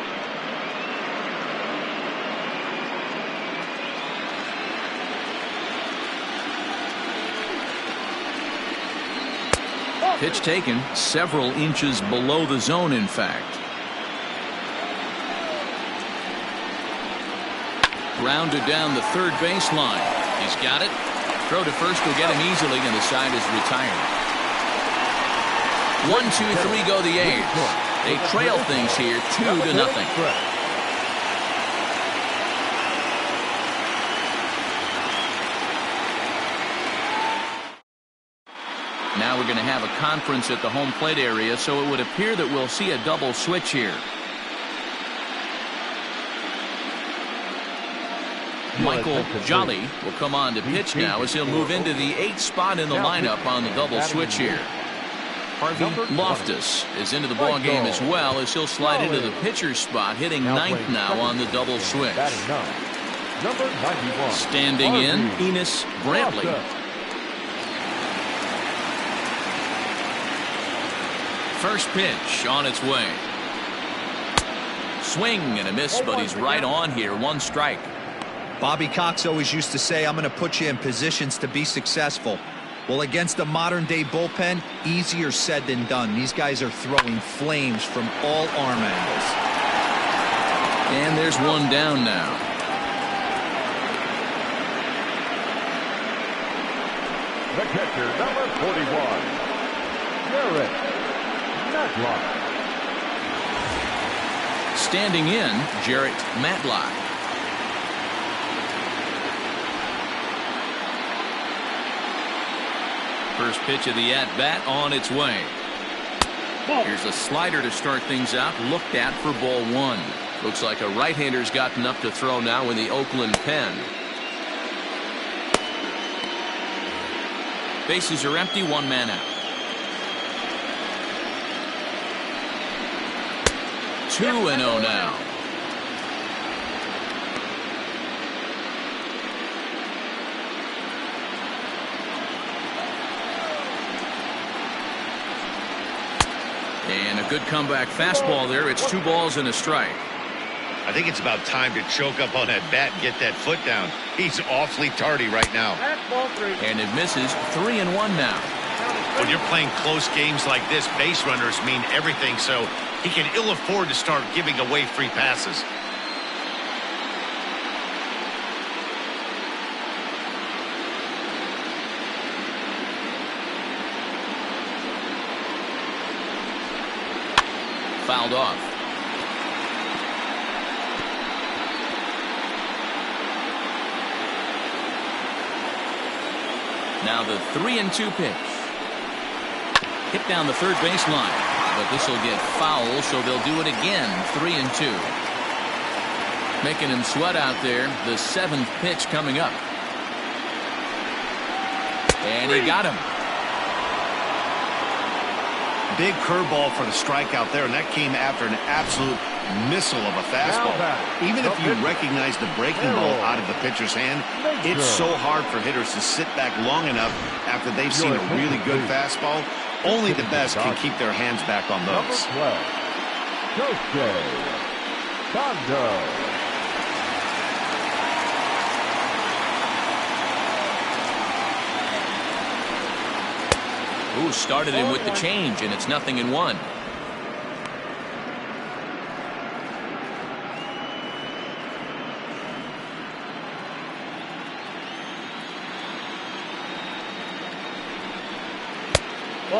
Pitch taken several inches below the zone, in fact. Grounded down the third baseline. He's got it. Throw to first will get him easily, and the side is retired. 1, 2, 3 go the A's. They trail things here 2-0. Now we're going to have a conference at the home plate area, so it would appear that we'll see a double switch here. Michael Jolly will come on to pitch now as he'll move into the 8th spot in the lineup on the double switch here. Harvey Loftus is into the ball game as well as he'll slide into the pitcher's spot, hitting 9th now on the double switch. Standing in, Enos Brantley. First pitch on its way. Swing and a miss, but he's right on here. 1 strike. Bobby Cox always used to say, I'm going to put you in positions to be successful. Well, against a modern-day bullpen, easier said than done. These guys are throwing flames from all arm angles. And there's one down now. The catcher, number 41, Jarrett Matlock. Standing in, Jarrett Matlock. First pitch of the at-bat on its way. Here's a slider to start things out, looked at for ball one. Looks like a right-hander's gotten up to throw now in the Oakland pen. Bases are empty, one man out. 2-0 now. And a good comeback fastball there. It's 2 balls and a strike. I think it's about time to choke up on that bat and get that foot down. He's awfully tardy right now. And it misses. 3-1 now. When you're playing close games like this, base runners mean everything, so he can ill afford to start giving away free passes. Fouled off. Now the 3-2 pitch. Hit down the third baseline, but this will get foul, so they'll do it again. 3-2. Making him sweat out there. The 7th pitch coming up. And he got him. Big curveball for the strikeout there, and that came after an absolute missile of a fastball. Even if you recognize the breaking ball out of the pitcher's hand, it's so hard for hitters to sit back long enough after they've seen a really good fastball. Only the best can keep their hands back on those. Ooh, started him with the change, and it's 0-1.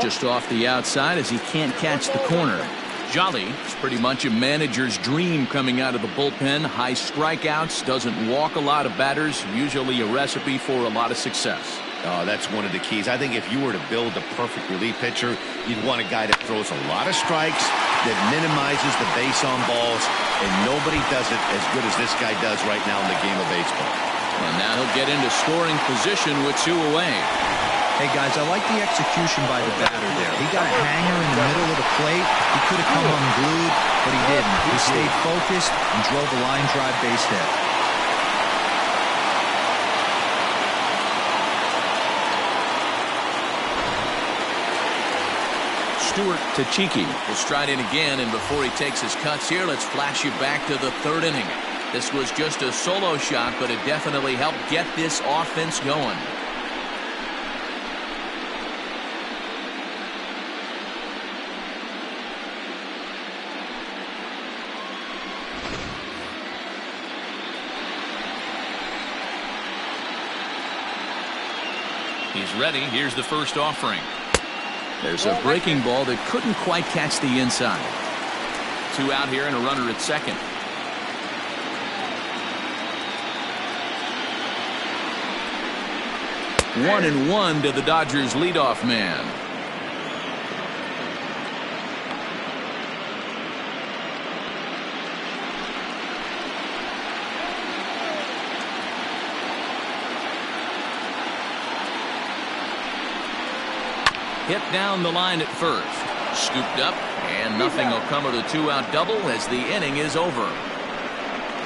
Just off the outside as he can't catch the corner. Jolly is pretty much a manager's dream coming out of the bullpen. High strikeouts, doesn't walk a lot of batters, usually a recipe for a lot of success. That's one of the keys. I think if you were to build a perfect relief pitcher, you'd want a guy that throws a lot of strikes, that minimizes the base on balls, and nobody does it as good as this guy does right now in the game of baseball. And now he'll get into scoring position with 2 away. Hey, guys, I like the execution by the batter there. He got a hanger in the middle of the plate. He could have come unglued, but he didn't. He stayed focused and drove a line drive base hit. Stuart Tachiki will stride in again, and before he takes his cuts here, let's flash you back to the 3rd inning. This was just a solo shot, but it definitely helped get this offense going. He's ready. Here's the first offering. There's a breaking ball that couldn't quite catch the inside. 2 out here and a runner at second. One and one to the Dodgers leadoff man. Hit down the line at first. Scooped up, and nothing will come of the 2-out double as the inning is over.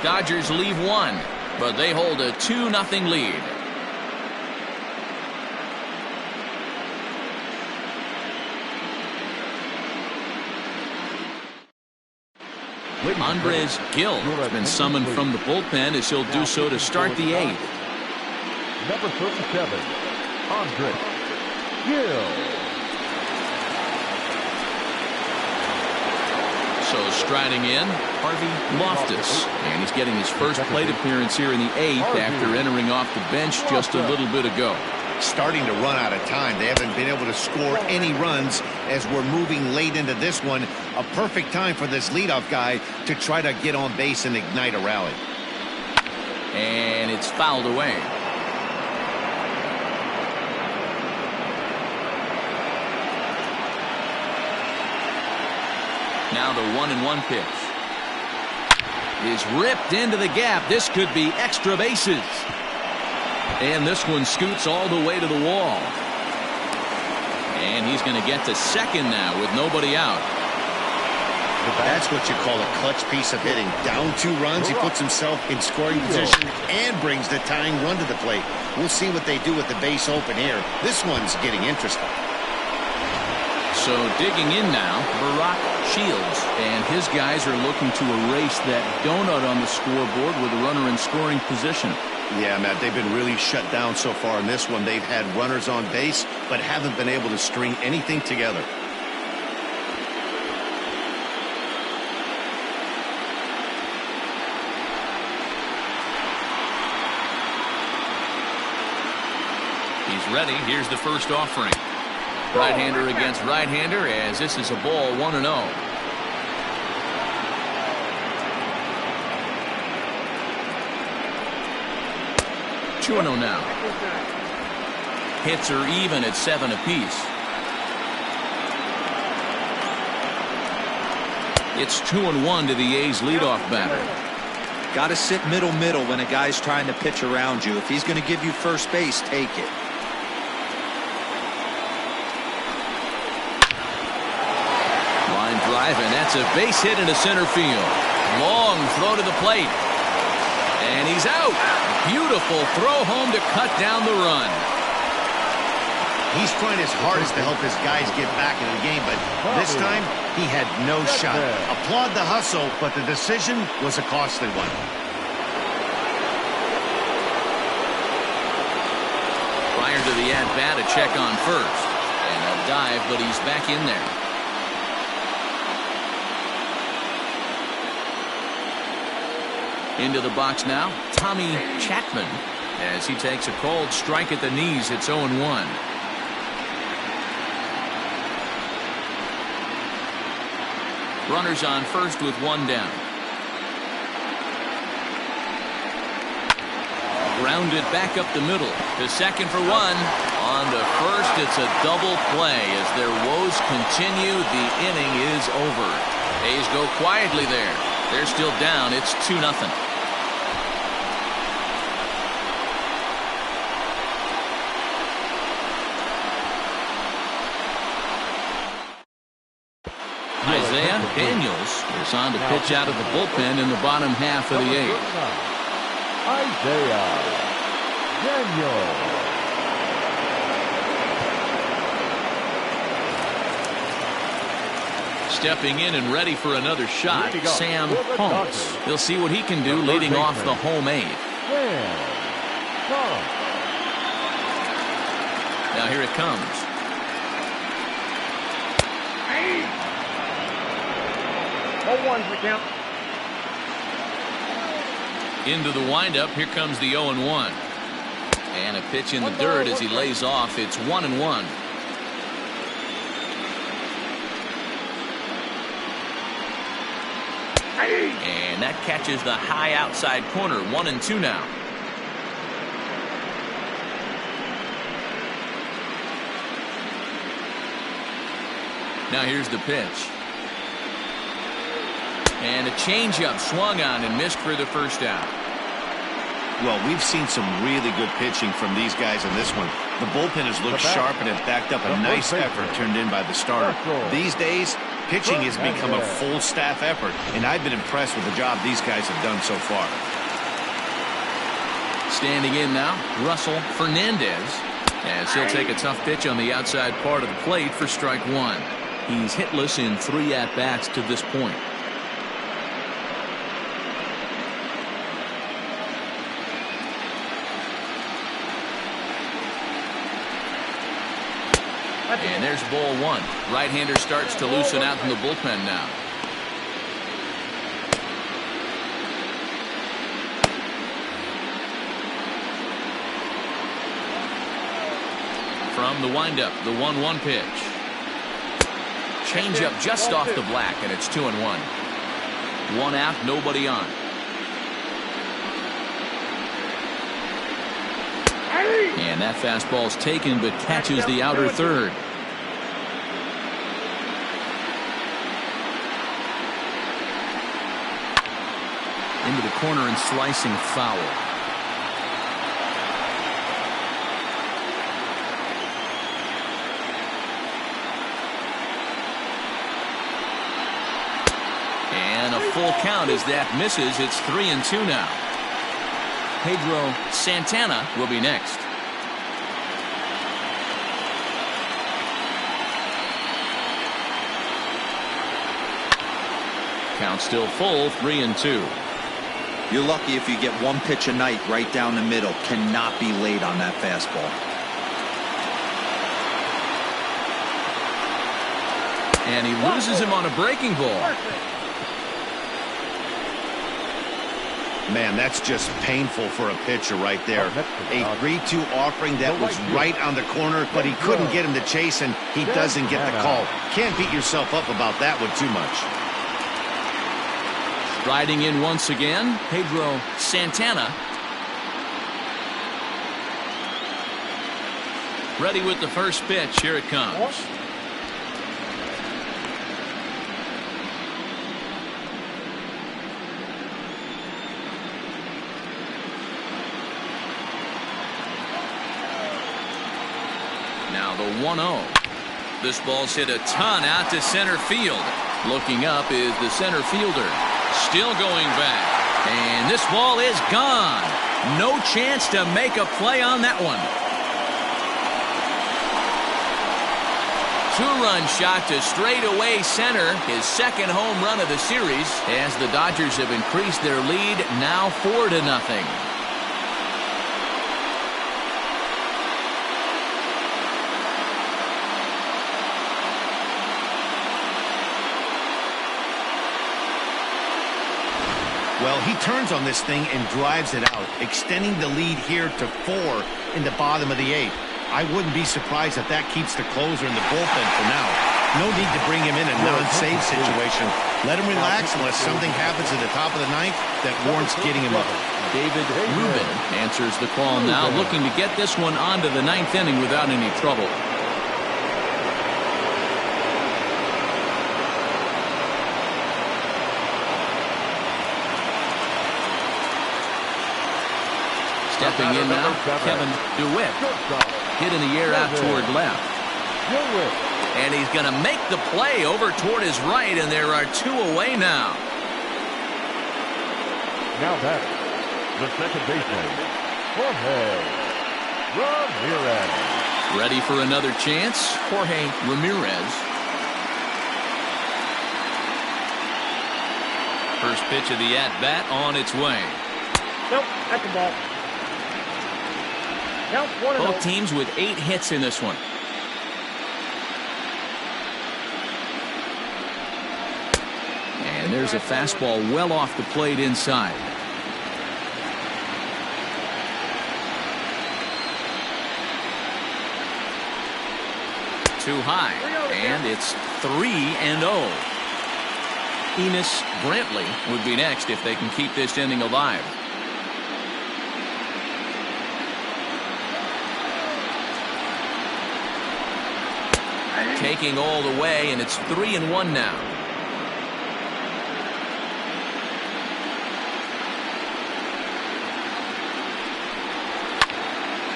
Dodgers leave 1, but they hold a 2-0 lead. Andres Gill has been summoned from the bullpen as he'll do so to start the 8th. Number 37, Andres Gill. So striding in, Harvey Loftus. And he's getting his first plate appearance here in the 8th after entering off the bench just a little bit ago. Starting to run out of time. They haven't been able to score any runs as we're moving late into this one. A perfect time for this leadoff guy to try to get on base and ignite a rally. And it's fouled away. Now the 1-1 pitch is ripped into the gap. This could be extra bases. And this one scoots all the way to the wall. And he's going to get to second now with nobody out. That's what you call a clutch piece of hitting. Down 2 runs, he puts himself in scoring position and brings the tying run to the plate. We'll see what they do with the base open here. This one's getting interesting. So digging in now, Barack Shields. And his guys are looking to erase that donut on the scoreboard with a runner in scoring position. Yeah, Matt, they've been really shut down so far in this one. They've had runners on base, but haven't been able to string anything together. He's ready. Here's the first offering. Right-hander against right-hander as this is a ball 1-0. Now. Hits are even at 7 apiece. It's 2-1 to the A's leadoff batter. Got to sit middle when a guy's trying to pitch around you. If he's going to give you first base, take it. Line drive, and that's a base hit into center field. Long throw to the plate. And he's out. Beautiful throw home to cut down the run. He's trying his hardest to help his guys get back in the game, but this time he had no shot. Applaud the hustle, but the decision was a costly one. Prior to the at-bat, a check on first. And a dive, but he's back in there. Into the box now, Tommy Chapman, as he takes a cold strike at the knees. It's 0-1. Runners on first with 1 down. Grounded back up the middle to second for 1. On to first, it's a double play as their woes continue. The inning is over. A's go quietly there. They're still down. It's 2-0. Isaiah Daniels is on to pitch out of the bullpen in the bottom half of the 8th. Isaiah Daniels. Stepping in and ready for another shot, Sam Holmes. He'll see what he can do leading off the home 8th. Now here it comes. Into the windup. Here comes the 0-1. And a pitch in the dirt as he lays off. It's 1-1. And that catches the high outside corner. 1-2 now. Now here's the pitch. And a changeup swung on and missed for the first out. Well, we've seen some really good pitching from these guys in this one. The bullpen has looked sharp and has backed up a nice effort turned in by the starter. These days, pitching has become a full staff effort, and I've been impressed with the job these guys have done so far. Standing in now, Russell Fernandez, as he'll take a tough pitch on the outside part of the plate for strike 1. He's hitless in 3 at-bats to this point. And there's ball one. Right-hander starts to loosen out in the bullpen now. From the windup, the 1-1 pitch. Changeup just off the black, and it's 2-1. One out, nobody on. And that fastball's taken, but catches the outer third. Into the corner and slicing foul. And a full count as that misses. It's 3-2 now. Pedro Santana will be next. Count still full, 3-2. You're lucky if you get one pitch a night right down the middle. Cannot be late on that fastball. And he loses him on a breaking ball. Man, that's just painful for a pitcher right there. A 3-2 offering that was right on the corner, but he couldn't get him to chase, and he doesn't get the call. Can't beat yourself up about that one too much. Riding in once again, Pedro Santana. Ready with the first pitch. Here it comes. Now the 1-0. This ball's hit a ton out to center field. Looking up is the center fielder. Still going back. And this ball is gone. No chance to make a play on that one. Two-run shot to straightaway center. His second home run of the series as the Dodgers have increased their lead now 4-0. Well, he turns on this thing and drives it out, extending the lead here to 4 in the bottom of the 8th. I wouldn't be surprised if that keeps the closer in the bullpen for now. No need to bring him in a non-save situation. Let him relax unless something happens at the top of the 9th that warrants getting him up. David Rubin answers the call now, looking to get this one onto the 9th inning without any trouble. Stepping in now, Kevin DeWitt. Hit in the air out toward left. And he's going to make the play over toward his right, and there are 2 away now. Now back, the second baseman, Jorge Ramirez. Ready for another chance, Jorge Ramirez. First pitch of the at-bat on its way. Nope, at the ball. Both teams with 8 hits in this one. And there's a fastball well off the plate inside. Too high, and it's 3-0. Enos Brantley would be next if they can keep this inning alive. Taking all the way, and it's 3-1 now.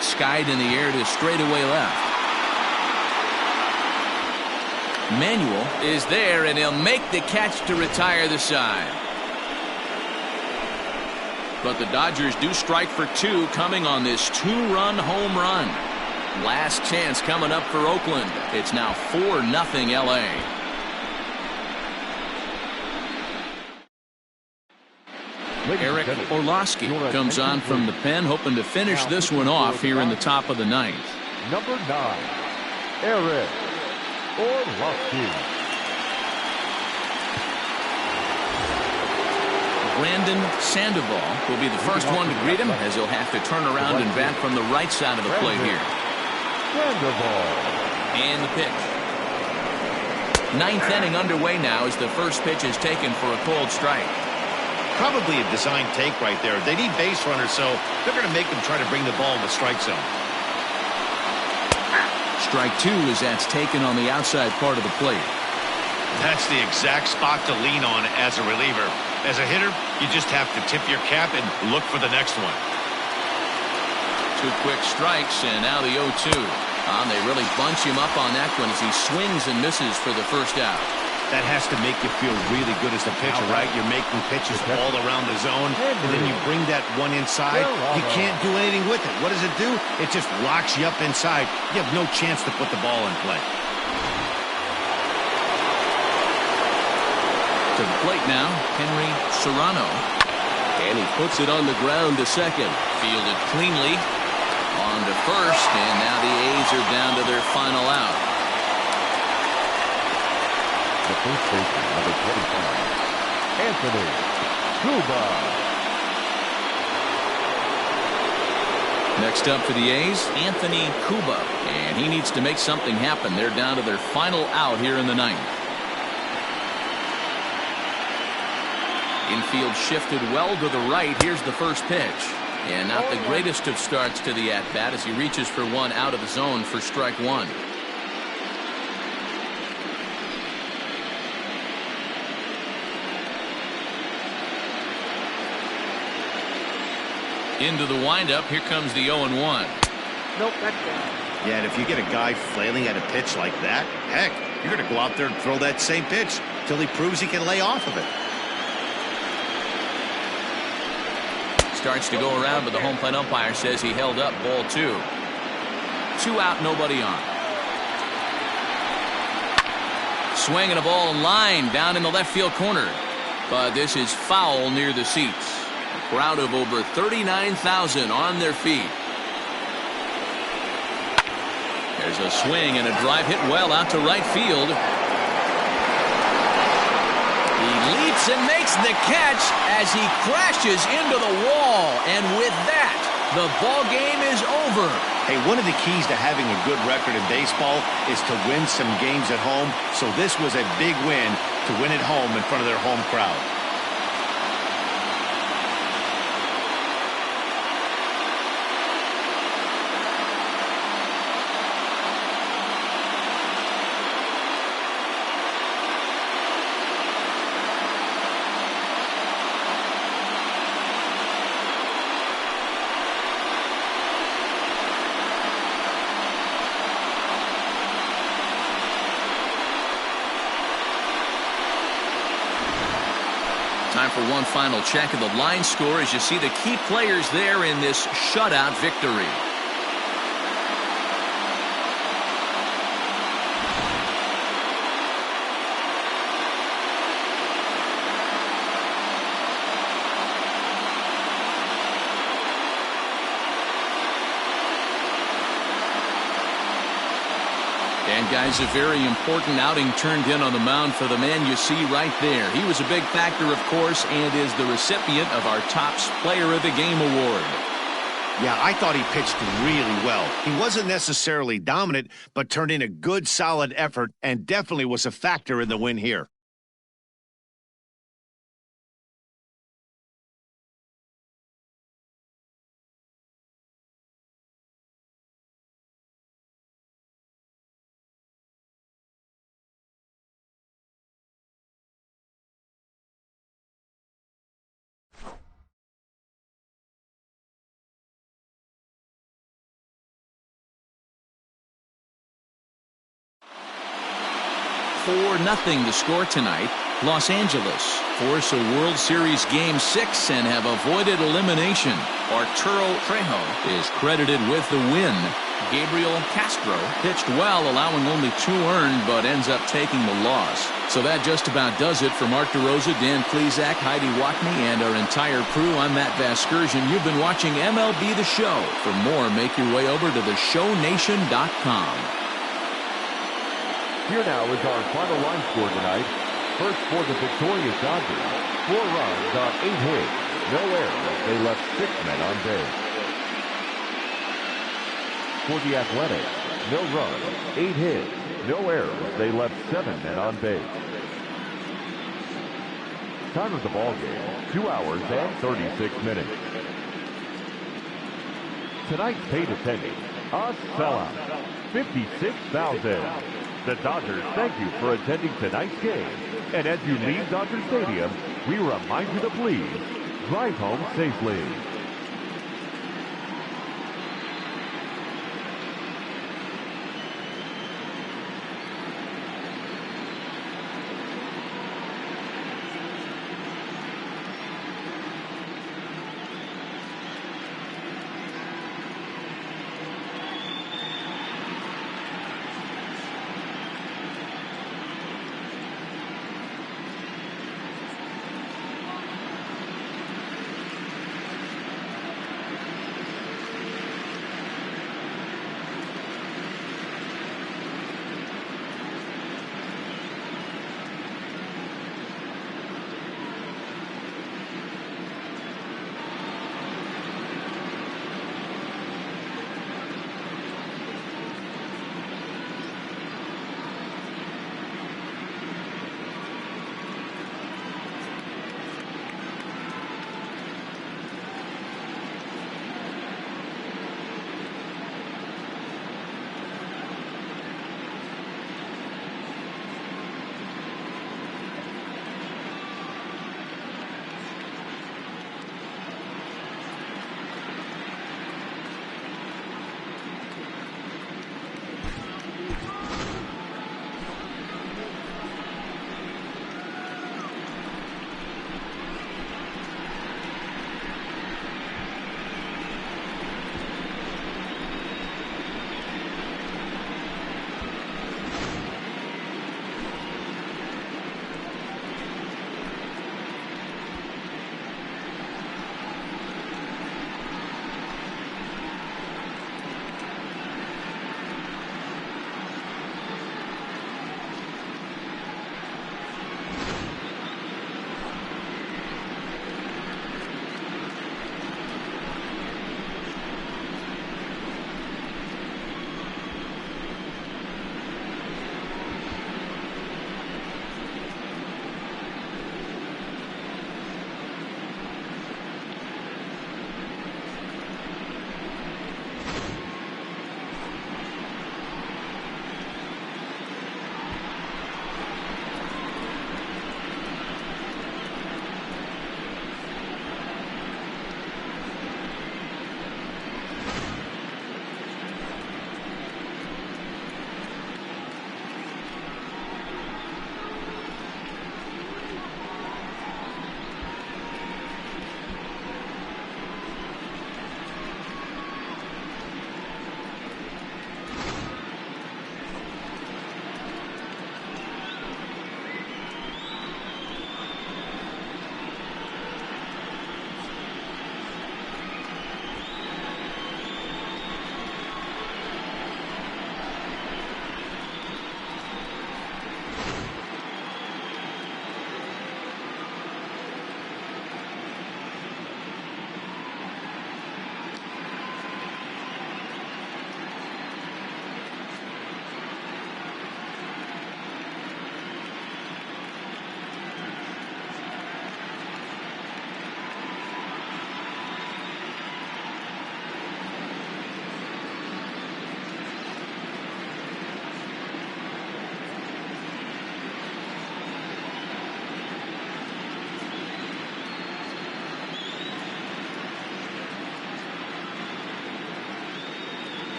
Skied in the air to straightaway left. Manuel is there, and he'll make the catch to retire the side. But the Dodgers do strike for 2 coming on this 2-run home run. Last chance coming up for Oakland. It's now 4-0 LA. Eric Orlowski comes on from the pen, hoping to finish this one off here in the top of the 9th. Number 9, Eric Orlovsky. Brandon Sandoval will be the first one to greet him, as he'll have to turn around and bat from the right side of the plate here. Sandoval. And the pitch. Ninth inning underway now as the first pitch is taken for a cold strike. Probably a design take right there. They need base runners, so they're going to make them try to bring the ball in the strike zone. Strike two as that's taken on the outside part of the plate. That's the exact spot to lean on as a reliever. As a hitter, you just have to tip your cap and look for the next one. Two quick strikes, and now the 0-2. They really bunch him up on that one as he swings and misses for the first out. That has to make you feel really good as a pitcher, right? You're making pitches all around the zone, and then you bring that one inside. You can't do anything with it. What does it do? It just locks you up inside. You have no chance to put the ball in play. To the plate now, Henry Serrano. And he puts it on the ground to second. Fielded cleanly. On to first, and now the A's are down to their final out. The first baseman, number 25, Anthony Cuba. Next up for the A's, Anthony Cuba. And he needs to make something happen. They're down to their final out here in the ninth. Infield shifted well to the right. Here's the first pitch. And not the greatest of starts to the at-bat as he reaches for one out of the zone for strike one. Into the windup. Here comes the 0-1. Nope, that's gone. Yeah, and if you get a guy flailing at a pitch like that, heck, you're going to go out there and throw that same pitch till he proves he can lay off of it. Starts to go around, but the home plate umpire says he held up. Ball two. 2 out, nobody on. Swinging a ball in line down in the left field corner. But this is foul near the seats. A crowd of over 39,000 on their feet. There's a swing and a drive hit well out to right field. Leaps and makes the catch as he crashes into the wall. And with that, the ball game is over. Hey, one of the keys to having a good record in baseball is to win some games at home. So this was a big win to win at home in front of their home crowd. Time for one final check of the line score as you see the key players there in this shutout victory. And guys, a very important outing turned in on the mound for the man you see right there. He was a big factor, of course, and is the recipient of our Topps Player of the Game award. Yeah, I thought he pitched really well. He wasn't necessarily dominant, but turned in a good, solid effort and definitely was a factor in the win here. Nothing to score tonight. Los Angeles force a World Series Game 6 and have avoided elimination. Arturo Trejo is credited with the win. Gabriel Castro pitched well, allowing only 2 earned, but ends up taking the loss. So that just about does it for Mark DeRosa, Dan Plesac, Heidi Watney, and our entire crew. I'm Matt Vasgersian. You've been watching MLB The Show. For more, make your way over to theshownation.com. Here now is our final line score tonight. First for the victorious Dodgers, 4 runs on 8 hits, no errors. They left 6 men on base. For the Athletics, no runs, 8 hits, no errors. They left 7 men on base. Time of the ball game, 2 hours and 36 minutes. Tonight's paid attendance, a sellout, 56,000. The Dodgers thank you for attending tonight's game. And as you leave Dodger Stadium, we remind you to please drive home safely.